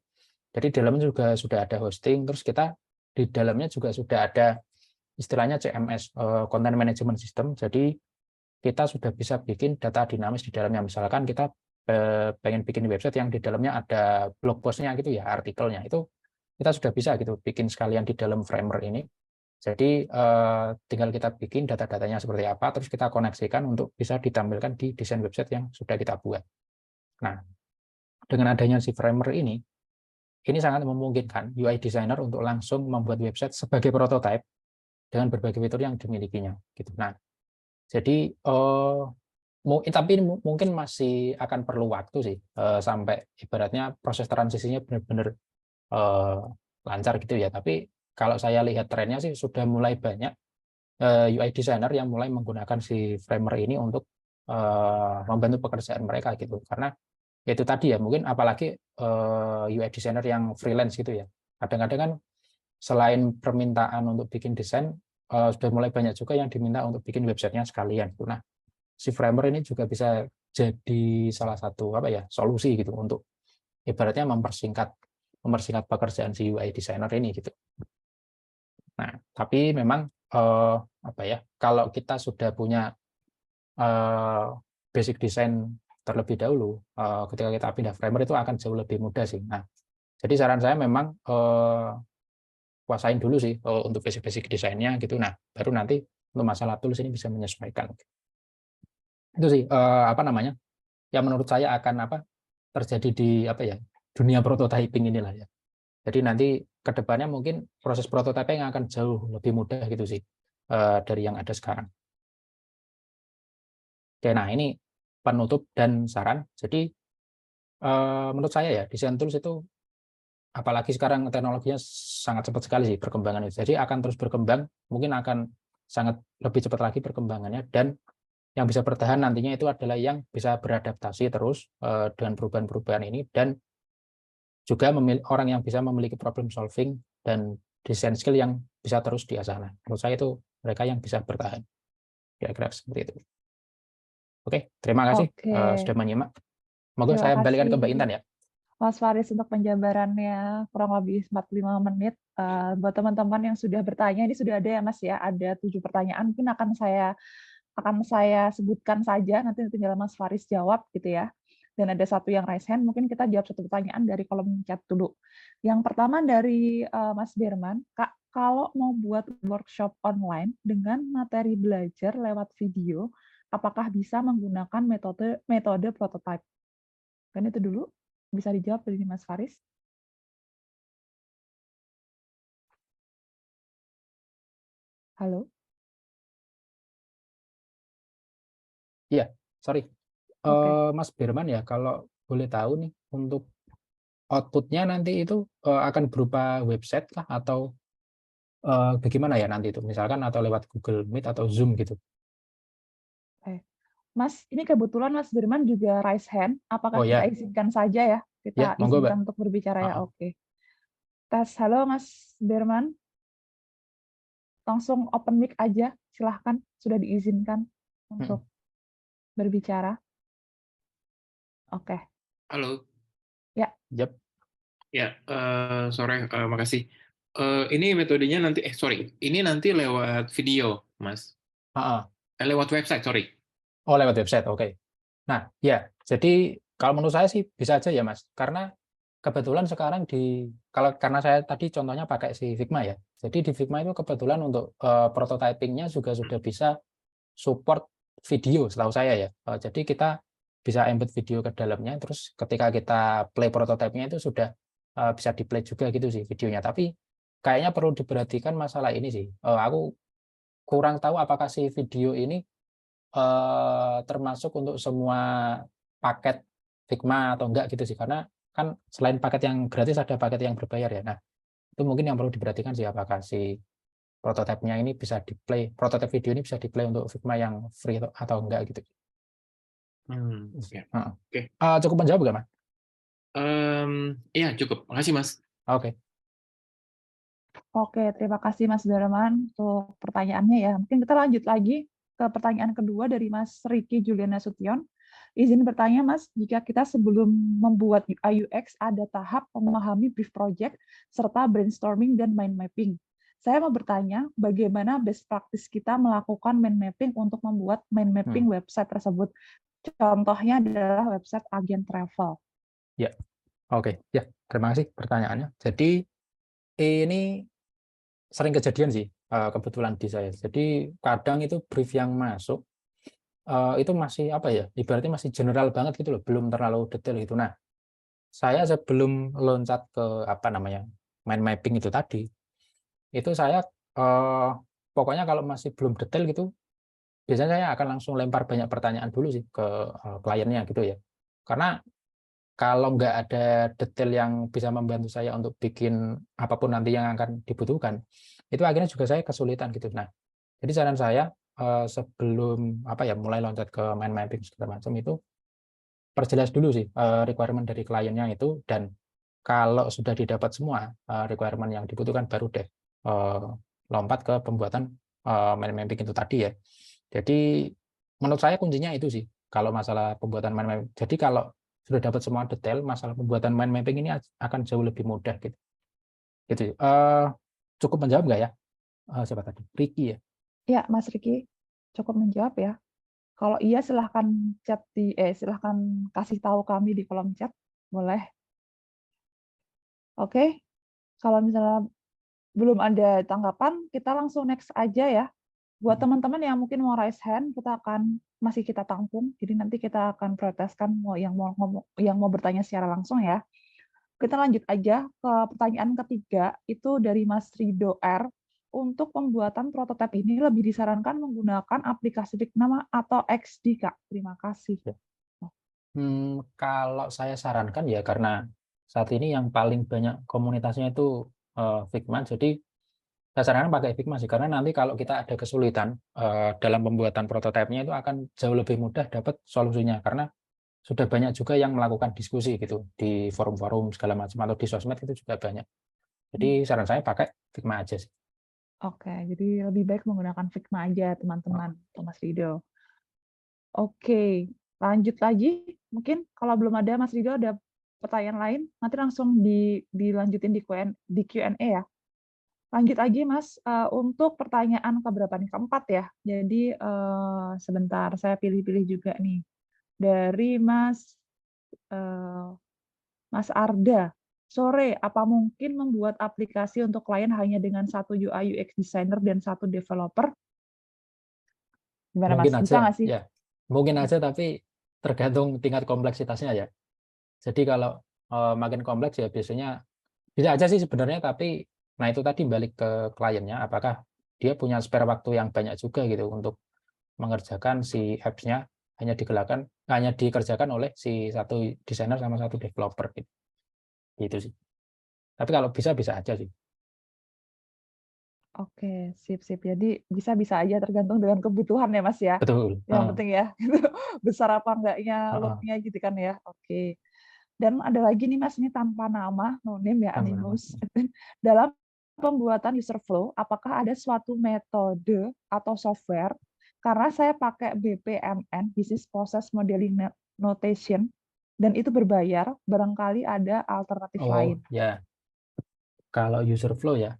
Jadi di dalamnya juga sudah ada hosting, terus kita di dalamnya juga sudah ada istilahnya CMS, Content Management System. Jadi kita sudah bisa bikin data dinamis di dalamnya. Misalkan kita pengen bikin website yang di dalamnya ada blog post-nya gitu ya, artikelnya. Itu kita sudah bisa gitu bikin sekalian di dalam Framer ini. Jadi tinggal kita bikin data-datanya seperti apa, terus kita koneksikan untuk bisa ditampilkan di desain website yang sudah kita buat. Nah, dengan adanya si framer ini sangat memungkinkan UI designer untuk langsung membuat website sebagai prototype dengan berbagai fitur yang dimilikinya. Gitu. Nah, jadi tapi mungkin masih akan perlu waktu sih sampai ibaratnya proses transisinya benar-benar lancar gitu ya. Tapi kalau saya lihat trennya sih sudah mulai banyak UI designer yang mulai menggunakan si framer ini untuk membantu pekerjaan mereka gitu. Karena itu tadi ya, mungkin apalagi UI designer yang freelance gitu ya. Kadang-kadang kan selain permintaan untuk bikin desain, sudah mulai banyak juga yang diminta untuk bikin websitenya sekalian. Nah, si framer ini juga bisa jadi salah satu solusi gitu untuk ibaratnya mempersingkat pekerjaan si UI designer ini gitu. Nah, tapi memang kalau kita sudah punya basic design terlebih dahulu, ketika kita pindah framer itu akan jauh lebih mudah sih. Nah, jadi saran saya memang kuasain dulu sih untuk basic desainnya gitu. Nah, baru nanti untuk masalah tools ini bisa menyesuaikan. Itu sih yang menurut saya akan terjadi di dunia prototyping inilah ya. Jadi nanti ke depannya mungkin proses prototyping akan jauh lebih mudah gitu sih dari yang ada sekarang. Oke, nah ini penutup dan saran. Jadi menurut saya ya desain tools itu apalagi sekarang teknologinya sangat cepat sekali sih perkembangannya. Jadi akan terus berkembang, mungkin akan sangat lebih cepat lagi perkembangannya, dan yang bisa bertahan nantinya itu adalah yang bisa beradaptasi terus dengan perubahan-perubahan ini, dan juga orang yang bisa memiliki problem solving dan desain skill yang bisa terus diasah. Menurut saya itu mereka yang bisa bertahan. Kira-kira seperti itu. Oke, terima kasih Oke, sudah menyimak. Moga terima saya balikan ke Mbak kasih Intan ya. Mas Faris untuk penjabarannya kurang lebih 45 menit. Buat teman-teman yang sudah bertanya, ini sudah ada ya Mas ya, ada 7 pertanyaan, mungkin akan saya sebutkan saja, nanti tinggal Mas Faris jawab gitu ya. Dan ada satu yang raise hand, mungkin kita jawab satu pertanyaan dari kolom chat dulu. Yang pertama dari Mas Berman, Kak, kalau mau buat workshop online dengan materi belajar lewat video, apakah bisa menggunakan metode prototype? Kan itu dulu, bisa dijawab dari Mas Faris. Halo? Iya, sorry. Oke. Mas Berman ya, kalau boleh tahu nih, untuk output-nya nanti itu akan berupa website kah atau bagaimana ya nanti itu? Misalkan atau lewat Google Meet atau Zoom gitu. Oke. Mas, ini kebetulan Mas Berman juga raise hand. Apakah Oh kita ya, izinkan saja ya? ya Kita monggo Mbak. izinkan untuk berbicara ya? Heeh. Oke. Tes, halo Mas Berman. Langsung open mic aja, silahkan. Sudah diizinkan Mm-mm. untuk berbicara. Oke. Halo, Ya, Yap. ya sore, makasih. Ini metodenya nanti, ini nanti lewat video, Mas. Heeh. Lewat website, sorry. Oh, lewat website, oke. Nah, ya, jadi kalau menurut saya sih bisa aja ya Mas, karena kebetulan sekarang karena saya tadi contohnya pakai si Figma ya, jadi di Figma itu kebetulan untuk prototyping-nya juga sudah bisa support video setahu saya ya. Jadi kita bisa embed video ke dalamnya, terus ketika kita play prototype-nya itu sudah bisa di-play juga gitu sih videonya. Tapi kayaknya perlu diperhatikan masalah ini sih. Aku kurang tahu apakah si video ini termasuk untuk semua paket Figma atau enggak gitu sih, karena kan selain paket yang gratis ada paket yang berbayar ya. Nah, itu mungkin yang perlu diperhatikan sih, apakah si prototipe-nya ini bisa di-play, prototipe video ini bisa di-play untuk Figma yang free atau enggak gitu. Ya. Heeh. Oke. Cukup menjawab nggak, Mas? Iya, cukup. Makasih, Mas. Oke. oke. Terima kasih Mas Berman untuk pertanyaannya ya. Mungkin kita lanjut lagi ke pertanyaan kedua dari Mas Riki Juliana Sution. Izin bertanya, Mas, jika kita sebelum membuat UI UX ada tahap memahami brief project serta brainstorming dan mind mapping. Saya mau bertanya, bagaimana best practice kita melakukan mind mapping untuk membuat mind mapping website tersebut? Contohnya adalah website agen travel. Ya, oke. Ya, terima kasih pertanyaannya. Jadi ini sering kejadian sih kebetulan di saya. Jadi kadang itu brief yang masuk itu masih apa ya, ibaratnya masih general banget gitu loh, belum terlalu detail gitu. Nah, saya sebelum loncat ke apa namanya, mind mapping itu tadi, itu saya pokoknya kalau masih belum detail gitu, biasanya saya akan langsung lempar banyak pertanyaan dulu sih ke kliennya gitu ya. Karena kalau nggak ada detail yang bisa membantu saya untuk bikin apapun nanti yang akan dibutuhkan, itu akhirnya juga saya kesulitan gitu. Nah, jadi saran saya sebelum apa ya mulai loncat ke mind mapping segala macam itu perjelas dulu sih requirement dari kliennya itu, dan kalau sudah didapat semua requirement yang dibutuhkan baru deh lompat ke pembuatan mind mapping itu tadi ya. Jadi menurut saya kuncinya itu sih kalau masalah pembuatan mind mapping. Jadi kalau sudah dapat semua detail, masalah pembuatan mind mapping ini akan jauh lebih mudah gitu. Gitu. Cukup menjawab nggak ya? Siapa tadi? Ricky ya? Ya, Mas Riki, cukup menjawab ya. Kalau iya silahkan silahkan kasih tahu kami di kolom chat, boleh. Oke, kalau misalnya belum ada tanggapan, kita langsung next aja ya. Buat teman-teman yang mungkin mau raise hand, masih kita tampung. Jadi nanti kita akan prioritaskan yang mau bertanya secara langsung ya. Kita lanjut aja ke pertanyaan ketiga, itu dari Mas Rido R. Untuk pembuatan prototipe ini lebih disarankan menggunakan aplikasi Figma atau XD, Kak. Terima kasih. Kalau saya sarankan ya, karena saat ini yang paling banyak komunitasnya itu Figma, jadi saya sarankan pakai Figma sih, karena nanti kalau kita ada kesulitan dalam pembuatan prototipenya itu akan jauh lebih mudah dapat solusinya, karena sudah banyak juga yang melakukan diskusi gitu di forum-forum segala macam atau di sosmed itu juga banyak. Jadi saran saya pakai Figma aja sih. Oke, jadi lebih baik menggunakan Figma aja, teman-teman, Mas Rido. Oke, lanjut lagi. Mungkin kalau belum ada, Mas Rido ada pertanyaan lain, nanti langsung dilanjutin di Q&A ya. Lanjut lagi, Mas, untuk pertanyaan keberapa nih? Keempat ya. Jadi sebentar, saya pilih-pilih juga nih. Dari Mas Arda. Sore, apa mungkin membuat aplikasi untuk klien hanya dengan satu UI UX designer dan satu developer? Gimana, Mungkin Mas? Bisa aja nggak sih? ya, mungkin aja, tapi tergantung tingkat kompleksitasnya ya. Jadi kalau makin kompleks ya biasanya bisa aja sih sebenarnya, tapi nah itu tadi balik ke kliennya, apakah dia punya spare waktu yang banyak juga gitu untuk mengerjakan si apps-nya hanya dikerjakan oleh si satu desainer sama satu developer gitu. Gitu sih. Tapi kalau bisa aja sih. Oke, sip-sip. Jadi bisa-bisa aja tergantung dengan kebutuhan ya, Mas ya. Betul. Yang penting ya, gitu. Besar apa enggaknya Heeh, load-nya gitu kan ya. Oke. Dan ada lagi nih Mas, ini tanpa nama, no name ya, sama-sama. anonymous. Dalam pembuatan user flow, apakah ada suatu metode atau software? Karena saya pakai BPMN, Business Process Modeling Notation, dan itu berbayar, barangkali ada alternatif Oh lain. ya, kalau user flow ya,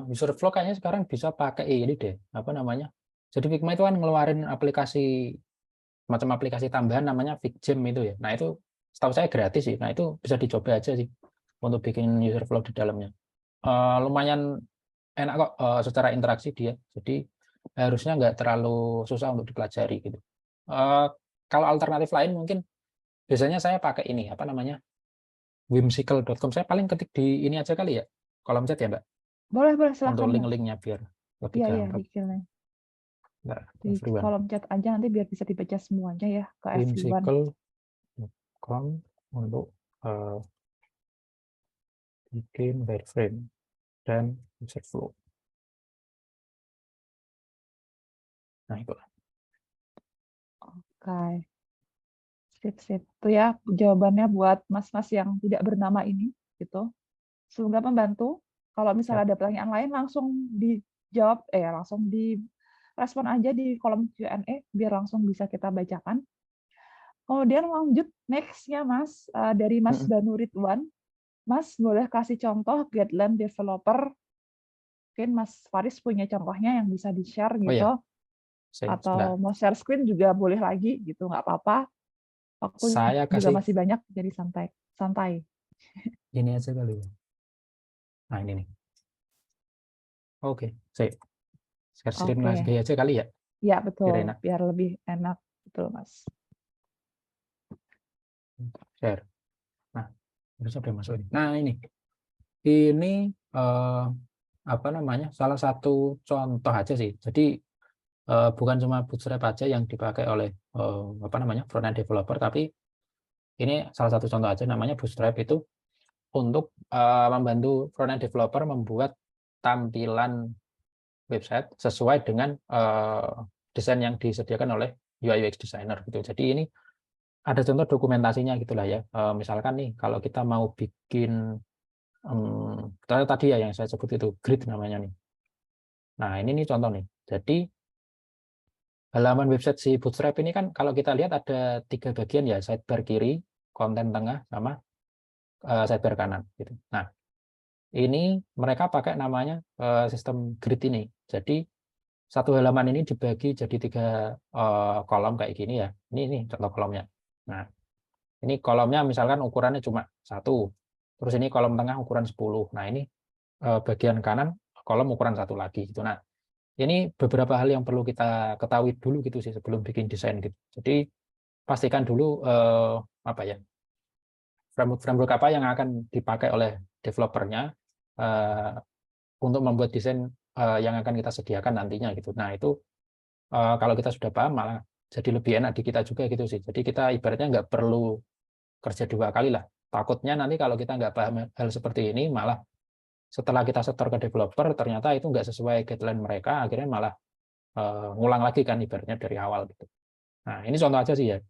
user flow kayaknya sekarang bisa pakai ini deh, apa namanya? Jadi Figma itu kan ngeluarin macam aplikasi tambahan namanya Figgem itu ya. Nah itu setahu saya gratis sih. Nah itu bisa dicoba aja sih untuk bikin user flow di dalamnya. Lumayan enak kok secara interaksi dia. Jadi harusnya nggak terlalu susah untuk dipelajari gitu. Kalau alternatif lain mungkin biasanya saya pakai ini apa namanya, whimsical.com. Saya paling ketik di ini aja kali ya, kolom chat ya Mbak, Boleh, boleh, untuk silakan Mas. link-linknya biar lebih Iya, iya, gampang. di Everyone. kolom chat aja nanti biar bisa dibaca semuanya ya ke everyone. Whimsical.com untuk bikin wireframe dan user flow. Nah itu. Oke. Sip. Itu ya jawabannya buat mas-mas yang tidak bernama ini, gitu. Semoga membantu. Kalau Siap. misalnya ada pertanyaan lain, langsung dijawab, langsung direspon aja di kolom Q&A, biar langsung bisa kita bacakan. Kemudian lanjut, next-nya Mas, dari Mas Banu Ridwan. Mas, boleh kasih contoh guideline developer? Mungkin Mas Faris punya contohnya yang bisa di-share Oh ya, gitu. Atau mau share screen juga boleh lagi, gitu, nggak apa-apa. Waktu saya juga kasih masih banyak, jadi santai. ini aja kali ya. Nah ini nih. Oke, sip. Share screen Oke. lagi aja kali ya, Ya, biar betul. enak. Biar lebih enak. Betul, Mas. Share. Nah, harusnya udah masuk ini. Nah, ini apa namanya? Salah satu contoh aja sih. Jadi bukan cuma Bootstrap aja yang dipakai oleh apa namanya front-end developer, tapi ini salah satu contoh aja namanya Bootstrap itu untuk membantu front-end developer membuat tampilan website sesuai dengan desain yang disediakan oleh UI UX designer gitu. Jadi ini ada contoh dokumentasinya gitulah ya. Misalkan nih kalau kita mau bikin tadi ya yang saya sebut itu grid namanya nih. Nah ini nih contoh nih. Jadi halaman website si Bootstrap ini kan kalau kita lihat ada 3 bagian ya, sidebar kiri, konten tengah, sama sidebar kanan gitu. Nah ini mereka pakai namanya sistem grid ini. Jadi satu halaman ini dibagi jadi 3 kolom kayak gini ya. Ini contoh kolomnya. Nah ini kolomnya misalkan ukurannya cuma 1, terus ini kolom tengah ukuran 10. Nah ini bagian kanan kolom ukuran 1 lagi gitu. Nah ini beberapa hal yang perlu kita ketahui dulu gitu sih sebelum bikin desain gitu. Jadi pastikan dulu apa ya, framework apa yang akan dipakai oleh developernya untuk membuat desain yang akan kita sediakan nantinya gitu. Nah itu kalau kita sudah paham malah jadi lebih enak di kita juga gitu sih. Jadi kita ibaratnya nggak perlu kerja 2 kali lah. Takutnya nanti kalau kita nggak paham hal seperti ini malah setelah kita setor ke developer ternyata itu nggak sesuai guideline mereka, akhirnya malah ngulang lagi kan ibaratnya dari awal gitu. Nah ini contoh aja sih ya.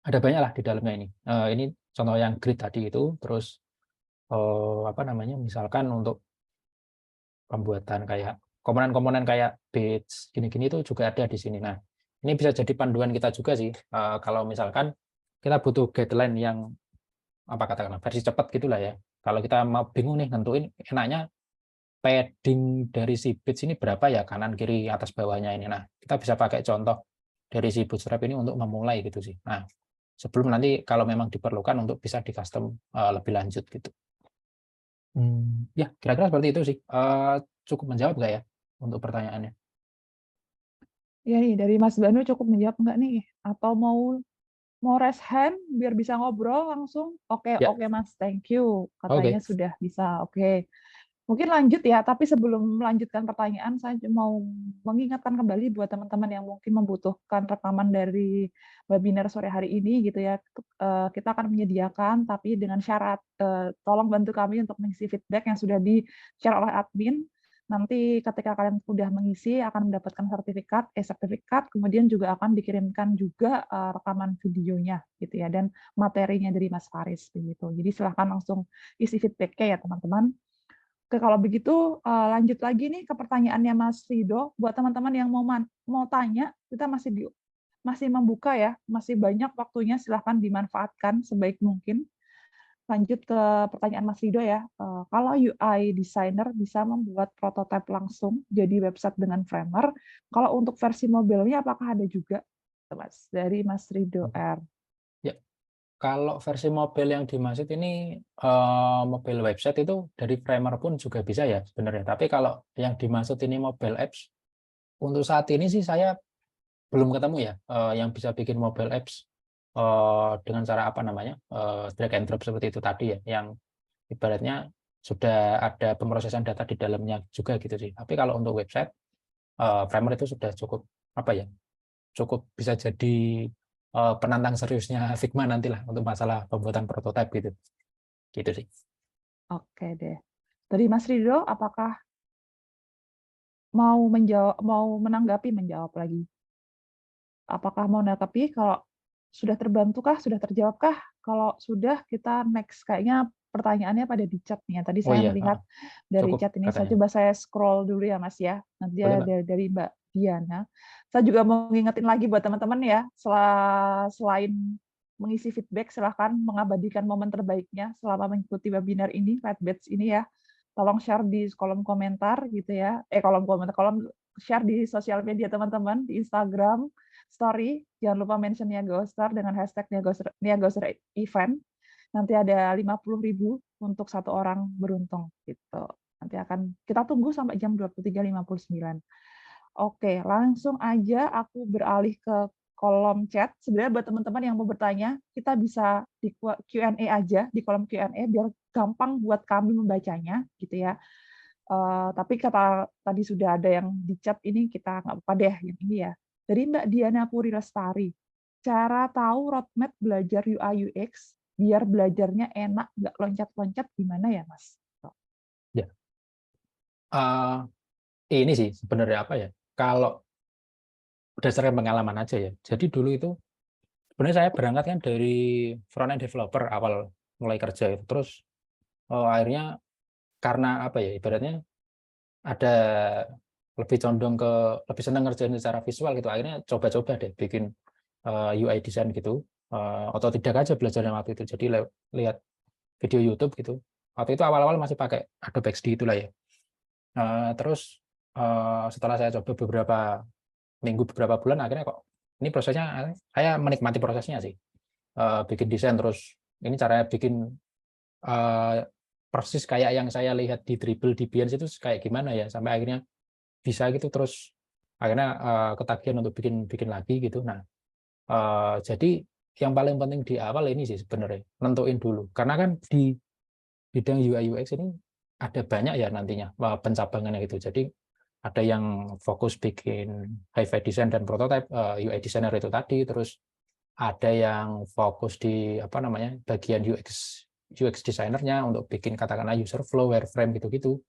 Ada banyak lah di dalamnya ini. Ini contoh yang grid tadi itu, terus apa namanya, misalkan untuk pembuatan kayak komponen-komponen kayak page gini-gini itu juga ada di sini. Nah, ini bisa jadi panduan kita juga sih. Kalau misalkan kita butuh guideline yang apa katakanlah versi cepat gitulah ya. Kalau kita mau bingung nih nentuin enaknya padding dari si page ini berapa ya, kanan kiri atas bawahnya ini. Nah, kita bisa pakai contoh dari si Bootstrap ini untuk memulai gitu sih. Nah, sebelum nanti kalau memang diperlukan untuk bisa di custom lebih lanjut gitu. Ya kira-kira seperti itu sih. Cukup menjawab nggak ya untuk pertanyaannya? Ya nih, dari Mas Banu cukup menjawab nggak nih? Atau mau raise hand biar bisa ngobrol langsung? Oke, Ya, oke Mas, thank you. Katanya oke. sudah bisa. Oke. Mungkin lanjut ya, tapi sebelum melanjutkan pertanyaan, saya mau mengingatkan kembali buat teman-teman yang mungkin membutuhkan rekaman dari webinar sore hari ini gitu ya. Kita akan menyediakan, tapi dengan syarat tolong bantu kami untuk mengisi feedback yang sudah di-share oleh admin. Nanti ketika kalian sudah mengisi akan mendapatkan sertifikat, kemudian juga akan dikirimkan juga rekaman videonya gitu ya, dan materinya dari Mas Faris begitu. Jadi silahkan langsung isi feedback-nya ya teman-teman. Oke, kalau begitu lanjut lagi nih ke pertanyaannya Mas Rido. Buat teman-teman yang mau tanya, kita masih membuka ya, masih banyak waktunya, silahkan dimanfaatkan sebaik mungkin. Lanjut ke pertanyaan Mas Rido ya. Kalau UI designer bisa membuat prototipe langsung jadi website dengan Framer, kalau untuk versi mobilnya apakah ada juga, Mas? Dari Mas Rido R. Ya, kalau versi mobil yang dimaksud ini mobil website itu dari Framer pun juga bisa ya sebenarnya. Tapi kalau yang dimaksud ini mobile apps, untuk saat ini sih saya belum ketemu ya yang bisa bikin mobile apps dengan cara apa namanya drag and drop seperti itu tadi ya, yang ibaratnya sudah ada pemrosesan data di dalamnya juga gitu sih. Tapi kalau untuk website, Framer itu sudah cukup apa ya, cukup bisa jadi penantang seriusnya Figma nantilah untuk masalah pembuatan prototipe gitu. Gitu sih. Oke deh. Dari Mas Rido, apakah mau menjawab lagi? Apakah mau menanggapi? Kalau sudah terbantukah, sudah terjawabkah? Kalau sudah, kita next. Kayaknya pertanyaannya pada di chat nih. Tadi Oh saya iya, melihat dari cukup chat ini. Saya katanya. coba scroll dulu ya, Mas ya. Nanti Boleh, Mbak. ada dari Mbak Diana. Saya juga mau ngingetin lagi buat teman-teman ya, selain mengisi feedback, silahkan mengabadikan momen terbaiknya selama mengikuti webinar ini, Red Badge ini ya. Tolong share di kolom komentar gitu ya. Kolom share di sosial media teman-teman, di Instagram, story, jangan lupa mention Niagostar dengan hashtag Niagostar event. Nanti ada 50.000 untuk 1 orang beruntung gitu. Nanti akan kita tunggu sampai jam 23.59. Oke, langsung aja aku beralih ke kolom chat. Sebenarnya buat teman-teman yang mau bertanya, kita bisa di Q&A aja, di kolom Q&A biar gampang buat kami membacanya, gitu ya. Tapi kata tadi sudah ada yang di chat ini, kita nggak apa-apa deh yang ini ya. Dari Mbak Diana Puri Lestari, cara tahu roadmap belajar UI UX biar belajarnya enak, nggak loncat-loncat gimana ya, Mas? Ya. Ini sih sebenarnya apa ya? Kalau berdasarkan pengalaman aja ya. Jadi dulu itu sebenarnya saya berangkat kan dari front end developer awal mulai kerja itu. Terus akhirnya karena apa ya? Ibaratnya ada lebih condong ke lebih senang ngerjain secara visual gitu. Akhirnya coba-coba deh bikin UI design gitu. Otodidak aja belajarnya waktu itu. Jadi lihat video YouTube gitu. Waktu itu awal-awal masih pakai Adobe XD itulah ya. Terus setelah saya coba beberapa minggu, beberapa bulan, akhirnya kok ini prosesnya saya menikmati prosesnya sih. Bikin desain terus ini caranya bikin persis kayak yang saya lihat di Dribble di Behance itu kayak gimana ya, sampai akhirnya bisa gitu. Terus akhirnya ketagihan untuk bikin lagi gitu. Nah, jadi yang paling penting di awal ini sih sebenarnya nentuin dulu, karena kan di bidang UI UX ini ada banyak ya nantinya pencabangannya gitu. Jadi ada yang fokus bikin hi-fi design dan prototype, UI designer itu tadi. Terus ada yang fokus di apa namanya bagian UX designernya untuk bikin katakanlah user flow, wireframe gitu-gitu.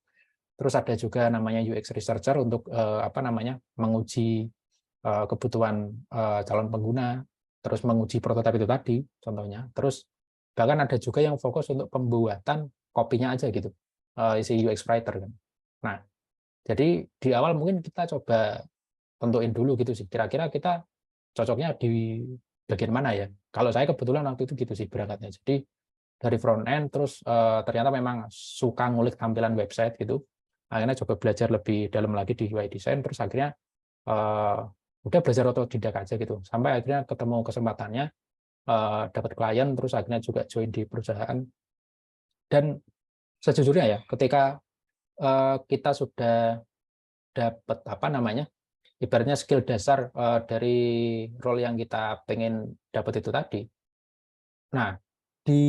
Terus ada juga namanya UX researcher untuk apa namanya menguji kebutuhan calon pengguna, terus menguji prototipe itu tadi contohnya. Terus bahkan ada juga yang fokus untuk pembuatan kopinya aja gitu, isi UX writer kan. Nah, jadi di awal mungkin kita coba tentuin dulu gitu sih, kira-kira kita cocoknya di bagian mana ya. Kalau saya kebetulan waktu itu gitu sih berangkatnya. Jadi dari front end, terus ternyata memang suka ngulik tampilan website gitu. Akhirnya coba belajar lebih dalam lagi di UI design, terus akhirnya udah belajar otodidak aja gitu. Sampai akhirnya ketemu kesempatannya, dapat klien, terus akhirnya juga join di perusahaan. Dan sejujurnya ya, ketika kita sudah dapat apa namanya, ibaratnya skill dasar dari role yang kita pengen dapat itu tadi. Nah, di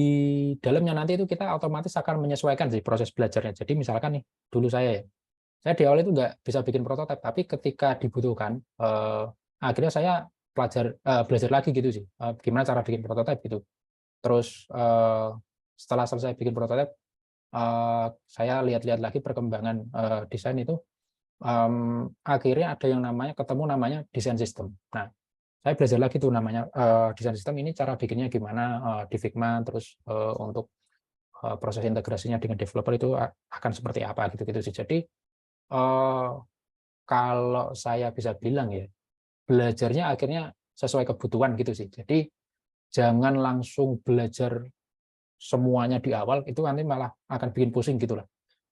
dalamnya nanti itu kita otomatis akan menyesuaikan sih proses belajarnya. Jadi misalkan nih, dulu saya di awal itu nggak bisa bikin prototipe, tapi ketika dibutuhkan, akhirnya saya belajar lagi gitu sih, gimana cara bikin prototipe gitu. Terus setelah selesai bikin prototipe, saya lihat-lihat lagi perkembangan desain itu. Akhirnya ada yang ketemu namanya desain system. Nah, saya belajar lagi tuh namanya desain system ini cara bikinnya gimana di Figma, terus untuk proses integrasinya dengan developer itu akan seperti apa gitu-gitu sih. Jadi kalau saya bisa bilang ya, belajarnya akhirnya sesuai kebutuhan gitu sih. Jadi jangan langsung belajar semuanya di awal, itu nanti malah akan bikin pusing gitu lah.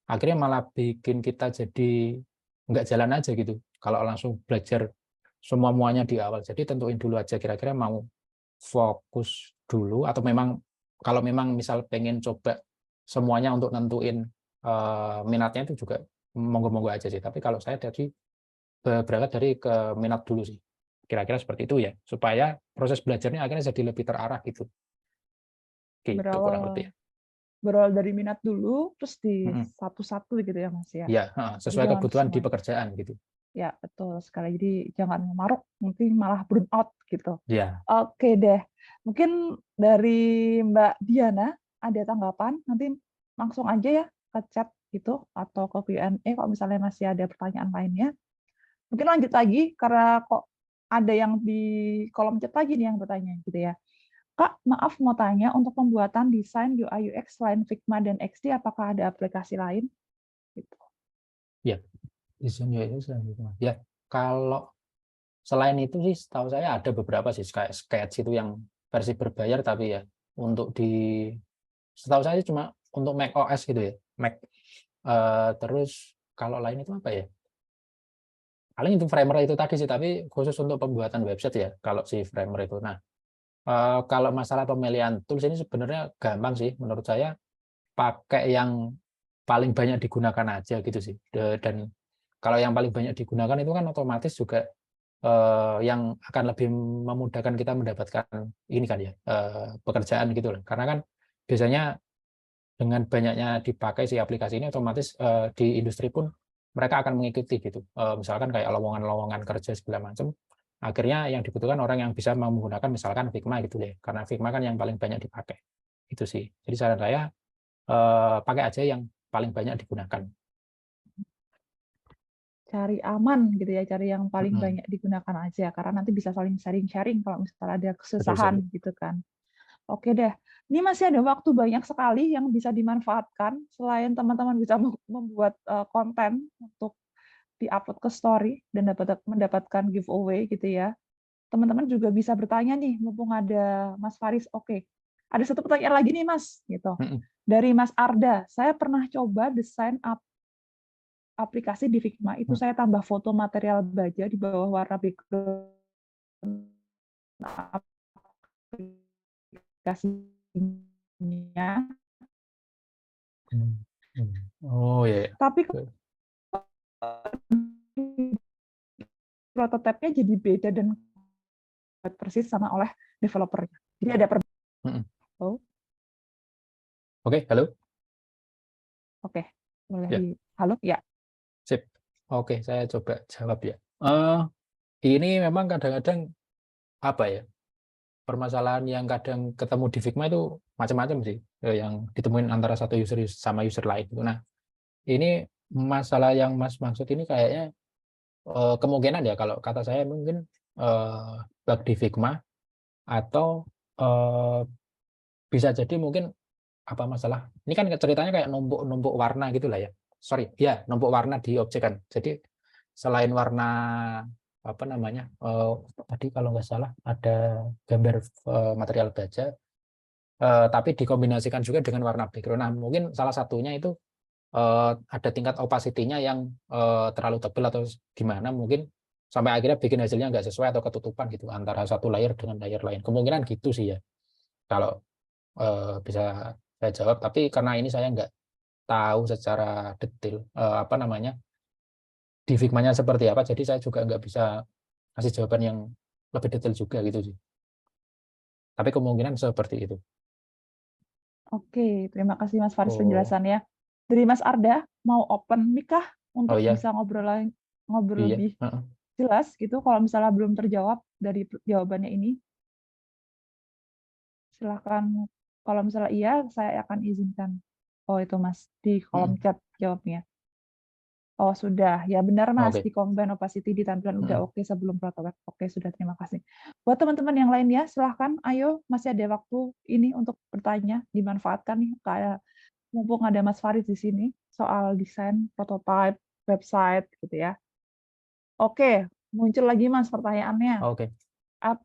Akhirnya malah bikin kita jadi nggak jalan aja gitu kalau langsung belajar semuanya di awal. Jadi tentuin dulu aja kira-kira mau fokus dulu, atau memang kalau memang misal pengen coba semuanya untuk nentuin minatnya, itu juga monggo-monggo aja sih. Tapi kalau saya tadi berangkat dari ke minat dulu sih. Kira-kira seperti itu ya, supaya proses belajarnya akhirnya jadi lebih terarah gitu. Gitu kurang lebih. Berawal dari minat dulu, terus di Mm-mm. satu-satu gitu ya, Mas ya. Ya, sesuai Jangan kebutuhan di semuanya. pekerjaan gitu. Ya, betul sekali. Jadi jangan maruk, mungkin malah burn out gitu. Ya. Oke deh. Mungkin dari Mbak Diana ada tanggapan, nanti langsung aja ya ke chat gitu atau ke Q&A kalau misalnya masih ada pertanyaan lainnya. Mungkin lanjut lagi karena kok ada yang di kolom chat lagi nih yang bertanya gitu ya. Kak, maaf mau tanya, untuk pembuatan desain UI UX selain Figma dan XD, apakah ada aplikasi lain? Gitu. Ya, desain UI selain Figma. Ya, kalau selain itu sih setahu saya ada beberapa sih, kayak Sketch itu yang versi berbayar, tapi ya untuk setahu saya cuma untuk Mac OS gitu ya, Mac. Terus kalau lain itu apa ya? Paling itu Framer itu tadi sih, tapi khusus untuk pembuatan website ya kalau si Framer itu. Nah, kalau masalah pemilihan tools ini sebenarnya gampang sih menurut saya, pakai yang paling banyak digunakan aja gitu sih. Dan kalau yang paling banyak digunakan itu kan otomatis juga yang akan lebih memudahkan kita mendapatkan ini kan ya, pekerjaan gitu loh. Karena kan biasanya dengan banyaknya dipakai si aplikasi ini, otomatis di industri pun mereka akan mengikuti gitu. Misalkan kayak lowongan-lowongan kerja segala macam, akhirnya yang dibutuhkan orang yang bisa menggunakan misalkan Figma gitu deh, karena Figma kan yang paling banyak dipakai. Itu sih. Jadi saran saya pakai aja yang paling banyak digunakan. Cari aman gitu ya, cari yang paling Mm-mm. banyak digunakan aja, karena nanti bisa saling sharing-sharing kalau misalnya ada Betul kesusahan sekali. gitu kan. Oke deh, ini masih ada waktu banyak sekali yang bisa dimanfaatkan selain teman-teman bisa membuat konten untuk di-upload ke story dan mendapatkan giveaway gitu ya. Teman-teman juga bisa bertanya nih, mumpung ada Mas Faris. Oke, ada satu pertanyaan lagi nih Mas, gitu. Mm-mm. Dari Mas Arda, saya pernah coba desain aplikasi di Figma, itu saya tambah foto material baja di bawah warna background aplikasinya, Oh ya. tapi prototipenya jadi beda dan persis sama oleh developernya. Jadi ada Mm-mm. oh, Oke, halo. oke, boleh Ya, halo ya. sip. Oke, saya coba jawab ya. Ini memang kadang-kadang apa ya, permasalahan yang kadang ketemu di Figma itu macam-macam sih, yang ditemuin antara satu user sama user lain. Nah, ini masalah yang Mas maksud ini kayaknya kemungkinan ya, kalau kata saya mungkin bug di Figma, atau eh, bisa jadi mungkin apa masalah. Ini kan ceritanya kayak numpuk-numpuk warna gitu lah ya. Sorry, ya numpuk warna di objek kan. Jadi selain warna apa namanya, tadi kalau nggak salah ada gambar material baja, tapi dikombinasikan juga dengan warna background. Nah, mungkin salah satunya itu ada tingkat opacity-nya yang terlalu tebal atau gimana, mungkin sampai akhirnya bikin hasilnya nggak sesuai atau ketutupan gitu antara satu layer dengan layer lain. Kemungkinan gitu sih ya, kalau bisa saya jawab. Tapi karena ini saya nggak tahu secara detail apa namanya di Figma-nya seperti apa, jadi saya juga nggak bisa kasih jawaban yang lebih detail juga gitu sih. Tapi kemungkinan seperti itu. Oke, terima kasih Mas Faris Oh, penjelasannya. Dari Mas Arda, mau open mic kah oh untuk ya, bisa ngobrol iya. lebih Heeh. jelas gitu kalau misalnya belum terjawab dari jawabannya ini? Silakan. Kalau misalnya iya, saya akan izinkan. Oh, itu Mas di kolom Mm-mm. chat jawabnya. Oh, sudah. Ya benar Mas, Oke. di combine opacity di tampilan udah Mm-mm. oke sebelum prototype. Oke, sudah, terima kasih. Buat teman-teman yang lainnya, silahkan. Ayo, masih ada waktu ini untuk bertanya, dimanfaatkan nih kayak mumpung ada Mas Farid di sini soal desain prototype website gitu ya. Oke, muncul lagi Mas pertanyaannya. Oke.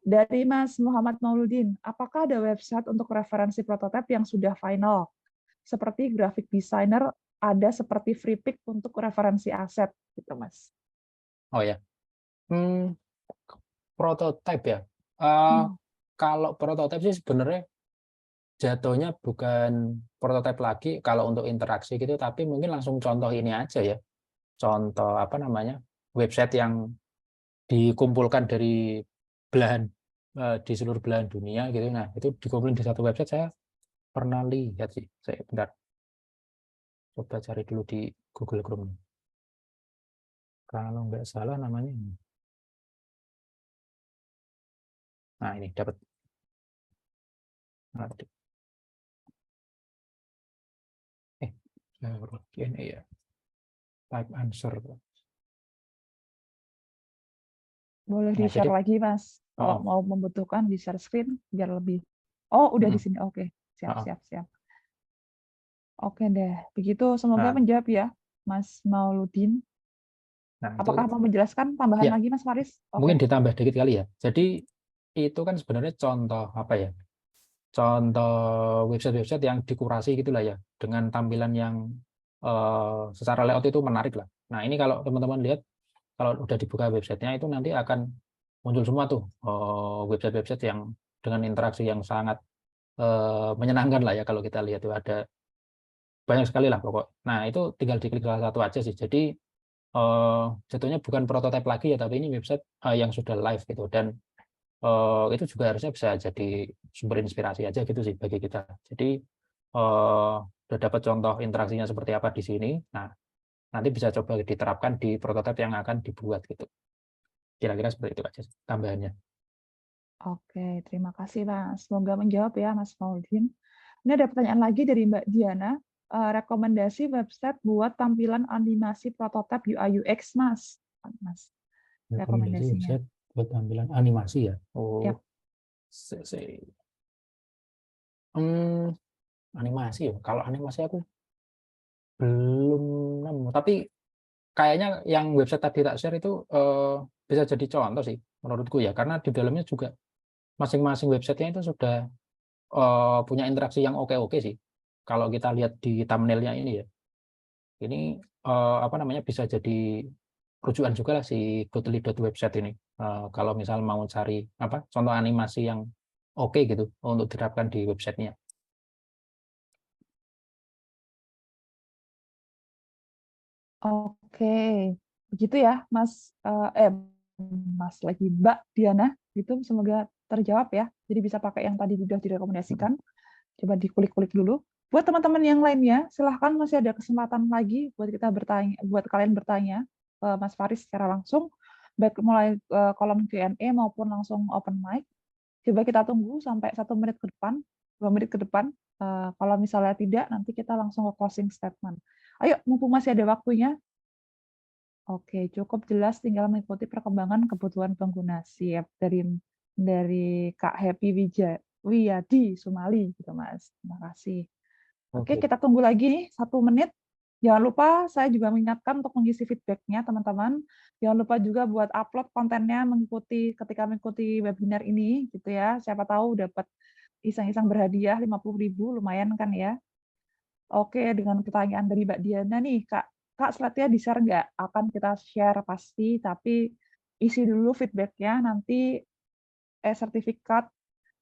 Dari Mas Muhammad Mauludin, apakah ada website untuk referensi prototipe yang sudah final? Seperti graphic designer ada seperti FreePic untuk referensi aset gitu, Mas. Oh ya. Hmm, prototype ya. Eh, Hmm. kalau prototype sih sebenarnya jatuhnya bukan prototype lagi kalau untuk interaksi gitu, tapi mungkin langsung contoh ini aja ya. Contoh apa namanya, website yang dikumpulkan dari belahan di seluruh belahan dunia gitu. Nah, itu dikumpulin di satu website. Saya pernah lihat sih. Saya bentar coba cari dulu di Google Chrome. Kalau nggak salah namanya. Nah, ini dapat. Ini ya. Type answer. Boleh Nah, di-share jadi lagi, Mas. Kalau oh, mau membutuhkan di-share screen biar lebih. Oh, udah di mm, sini. Oke, siap, oh. siap, siap. Oke deh. Begitu semoga Nah, menjawab ya, Mas Mauludin. nah itu Apakah mau menjelaskan tambahan ya lagi, Mas Faris? mungkin Oke. ditambah dikit kali ya. Jadi itu kan sebenarnya contoh apa ya? Contoh website-website yang dikurasi gitulah ya, dengan tampilan yang secara layout itu menarik lah. Nah, ini kalau teman-teman lihat, kalau udah dibuka websitenya itu nanti akan muncul semua tuh website-website yang dengan interaksi yang sangat menyenangkan lah ya. Kalau kita lihat tuh ada banyak sekali lah pokok. Nah, itu tinggal diklik salah satu aja sih. Jadi jatuhnya bukan prototipe lagi ya, tapi ini website yang sudah live gitu, dan itu juga harusnya bisa jadi sumber inspirasi aja gitu sih bagi kita. Jadi udah dapat contoh interaksinya seperti apa di sini. Nah, nanti bisa coba diterapkan di prototipe yang akan dibuat gitu. Kira-kira seperti itu aja tambahannya. Oke, terima kasih Mas. Semoga menjawab ya Mas Maudin. Ini ada pertanyaan lagi dari Mbak Diana. Rekomendasi website buat tampilan animasi prototipe UI UX Mas. Mas, Rekomendasi rekomendasinya. website buat tampilan animasi ya. Yap. Oh, animasi ya. Kalau animasi aku belum nemu, tapi kayaknya yang website tadi tak share itu bisa jadi contoh sih menurutku ya, karena di dalamnya juga masing-masing websitenya itu sudah punya interaksi yang oke-oke sih. Kalau kita lihat di thumbnailnya ini ya, ini apa namanya, bisa jadi rujukan juga lah si Dotly.website ini. Kalau misal mau cari apa contoh animasi yang oke gitu untuk diterapkan di websitenya. Oke, begitu ya Mas, Mas lagi Mbak Diana, gitu semoga terjawab ya. Jadi bisa pakai yang tadi sudah direkomendasikan. Coba dikulik-kulik dulu. Buat teman-teman yang lainnya, silahkan masih ada kesempatan lagi buat kita bertanya, buat kalian bertanya ke Mas Faris secara langsung, baik mulai kolom Q&A maupun langsung open mic. Coba kita tunggu sampai 1 menit ke depan, 2 menit ke depan. Kalau misalnya tidak, nanti kita langsung ke closing statement. Ayo, mumpung masih ada waktunya. Oke, cukup jelas, tinggal mengikuti perkembangan kebutuhan pengguna. Siap, dari Kak Happy Wiyadi Sumali gitu Mas. Terima kasih. Oke, Oke. kita tunggu lagi nih 1 menit. Jangan lupa saya juga mengingatkan untuk mengisi feedback-nya teman-teman. Jangan lupa juga buat upload kontennya ketika mengikuti webinar ini gitu ya. Siapa tahu dapat iseng-iseng berhadiah 50.000, lumayan kan ya. Oke, dengan pertanyaan dari Mbak Diana nih, Kak. Kak, slide-nya di-share nggak? Akan kita share pasti, tapi isi dulu feedback-nya, nanti sertifikat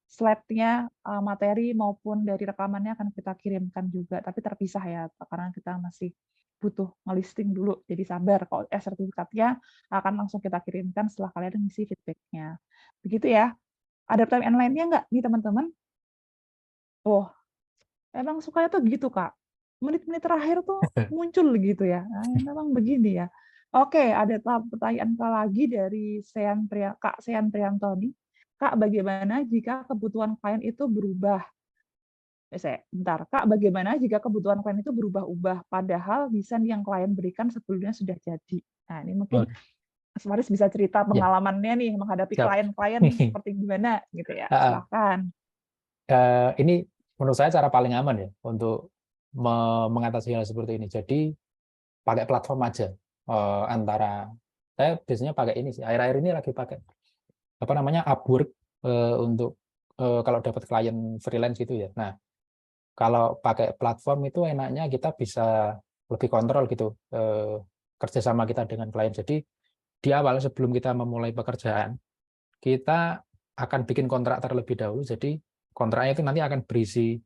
slide-nya, materi maupun dari rekamannya akan kita kirimkan juga, tapi terpisah ya, karena kita masih butuh ngelisting dulu, jadi sabar. Kalau sertifikatnya akan langsung kita kirimkan setelah kalian mengisi feedback-nya. Begitu ya. Ada pertanyaan lainnya nggak nih, teman-teman? Oh, emang sukanya tuh gitu, Kak. Menit-menit terakhir tuh muncul gitu ya. Nah, memang begini ya. Oke, ada pertanyaan lagi dari Kak Sean Priantoni. Kak, bagaimana jika kebutuhan klien itu berubah? Bentar, Kak, bagaimana jika kebutuhan klien itu berubah-ubah, padahal desain yang klien berikan sebelumnya sudah jadi? Nah, ini mungkin Oh, Mas Faris bisa cerita ya, pengalamannya nih menghadapi siap. klien-klien seperti gimana gitu ya. Silakan. Ini menurut saya cara paling aman ya untuk mengatasi hal seperti ini. Jadi pakai platform aja. Antara saya biasanya pakai ini sih. Akhir-akhir ini lagi pakai apa namanya, Upwork, untuk kalau dapat klien freelance gitu ya. Nah, kalau pakai platform itu enaknya kita bisa lebih kontrol gitu kerjasama kita dengan klien. Jadi di awal sebelum kita memulai pekerjaan, kita akan bikin kontrak terlebih dahulu. Jadi kontraknya itu nanti akan berisi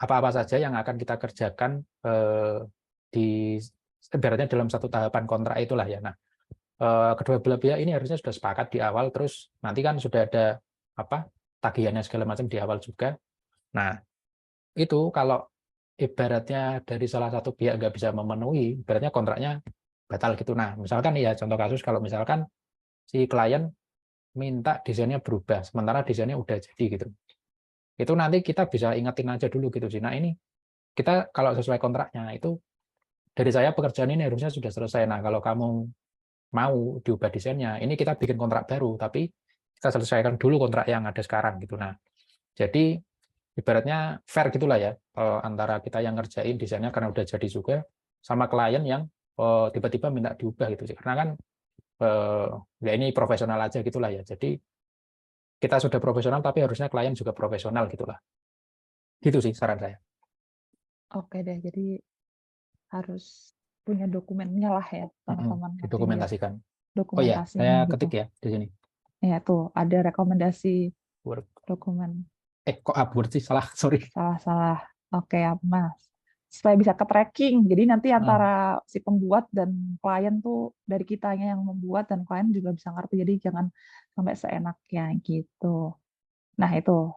apa-apa saja yang akan kita kerjakan di ibaratnya dalam satu tahapan kontrak itulah ya. Nah, kedua belah pihak ini harusnya sudah sepakat di awal, terus nanti kan sudah ada apa tagihannya segala macam di awal juga. Nah, itu kalau ibaratnya dari salah satu pihak nggak bisa memenuhi, ibaratnya kontraknya batal gitu. Nah, misalkan ya contoh kasus kalau misalkan si klien minta desainnya berubah, sementara desainnya udah jadi gitu. Itu nanti kita bisa ingetin aja dulu gitu sih. Nah, ini kita kalau sesuai kontraknya itu dari saya pekerjaan ini harusnya sudah selesai. Nah, kalau kamu mau diubah desainnya, ini kita bikin kontrak baru, tapi kita selesaikan dulu kontrak yang ada sekarang gitu. Nah, jadi ibaratnya fair gitulah ya antara kita yang ngerjain desainnya karena udah jadi juga sama klien yang tiba-tiba minta diubah gitu sih. Karena kan ya ini profesional aja gitulah ya. Jadi kita sudah profesional tapi harusnya klien juga profesional gitulah. Gitu sih saran saya. Oke deh, jadi harus punya dokumennya lah ya, teman-teman. Nanti lihat Didokumentasikan. Oh ya, dokumentasinya saya gitu. ketik ya di sini. Ya tuh, ada rekomendasi Word. dokumen. Kok Upwork sih? Salah, sorry. Salah-salah. Oke ya, Mas. supaya bisa ke-tracking. Jadi nanti Ah, antara si pembuat dan klien tuh dari kitanya yang membuat dan klien juga bisa ngerti. Jadi jangan sampai seenaknya gitu. Nah, itu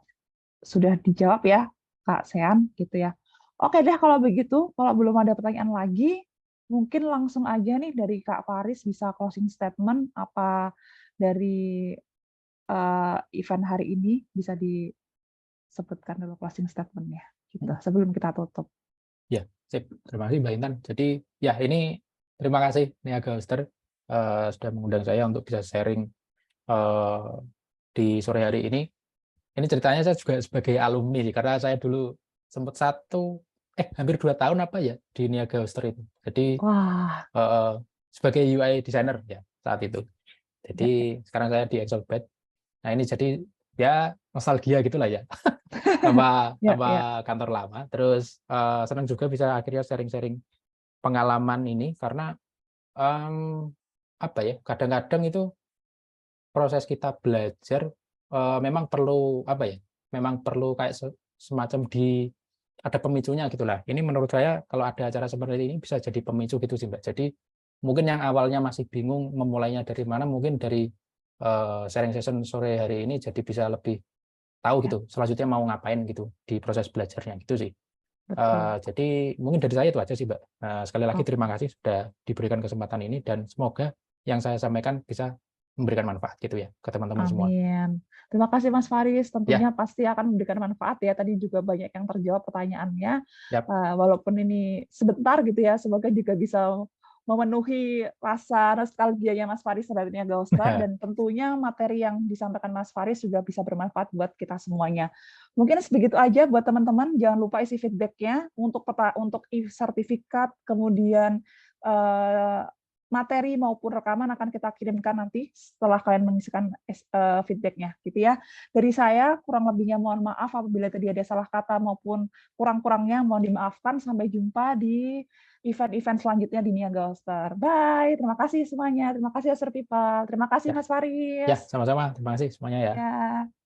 sudah dijawab ya, Kak Sean, gitu ya. Oke deh kalau begitu, kalau belum ada pertanyaan lagi, mungkin langsung aja nih dari Kak Faris bisa closing statement apa dari event hari ini bisa disebutkan dulu closing statement-nya gitu sebelum kita tutup. Ya, sip. Terima kasih Mbak Intan. Jadi ya ini terima kasih Niaga Hoster sudah mengundang saya untuk bisa sharing di sore hari ini. Ini ceritanya saya juga sebagai alumni sih, karena saya dulu sempat hampir 2 tahun apa ya di Niaga Hoster itu. Jadi Wah, sebagai UI designer ya saat itu. ya, ya. Jadi sekarang saya di Excelbed. Nah ini jadi ya nostalgia gitulah ya sama Ya, ya. kantor lama. Terus senang juga bisa akhirnya sharing-sharing pengalaman ini karena apa ya kadang-kadang itu proses kita belajar memang perlu apa ya memang perlu kayak semacam ada pemicunya gitulah. Ini menurut saya kalau ada acara seperti ini bisa jadi pemicu gitu sih Mbak. Jadi mungkin yang awalnya masih bingung memulainya dari mana, mungkin dari sharing session sore hari ini jadi bisa lebih tahu Ya, gitu selanjutnya mau ngapain gitu di proses belajarnya gitu sih. betul. Jadi mungkin dari saya itu aja sih Mbak. Sekali lagi terima Oke. kasih sudah diberikan kesempatan ini dan semoga yang saya sampaikan bisa memberikan manfaat gitu ya ke teman-teman semua. Amin. Terima kasih Mas Faris. Ya, Tentunya pasti akan memberikan manfaat ya. Tadi juga banyak yang terjawab pertanyaannya. ya, Walaupun ini sebentar gitu ya, semoga juga bisa memenuhi rasa nostalgianya Mas Faris terhadap Niaga Hoster dan tentunya materi yang disampaikan Mas Faris juga bisa bermanfaat buat kita semuanya. Mungkin sebegitu aja buat teman-teman. Jangan lupa isi feedback-nya untuk sertifikat, kemudian materi maupun rekaman akan kita kirimkan nanti setelah kalian mengisikan feedback-nya gitu ya. Dari saya kurang lebihnya mohon maaf apabila tadi ada salah kata maupun kurang-kurangnya mohon dimaafkan. Sampai jumpa di event-event selanjutnya di Niaga Hoster. Bye. Terima kasih semuanya. Terima kasih Hoster People. Terima kasih ya, Mas ya, Faris. sama-sama. Terima kasih semuanya ya. Ya.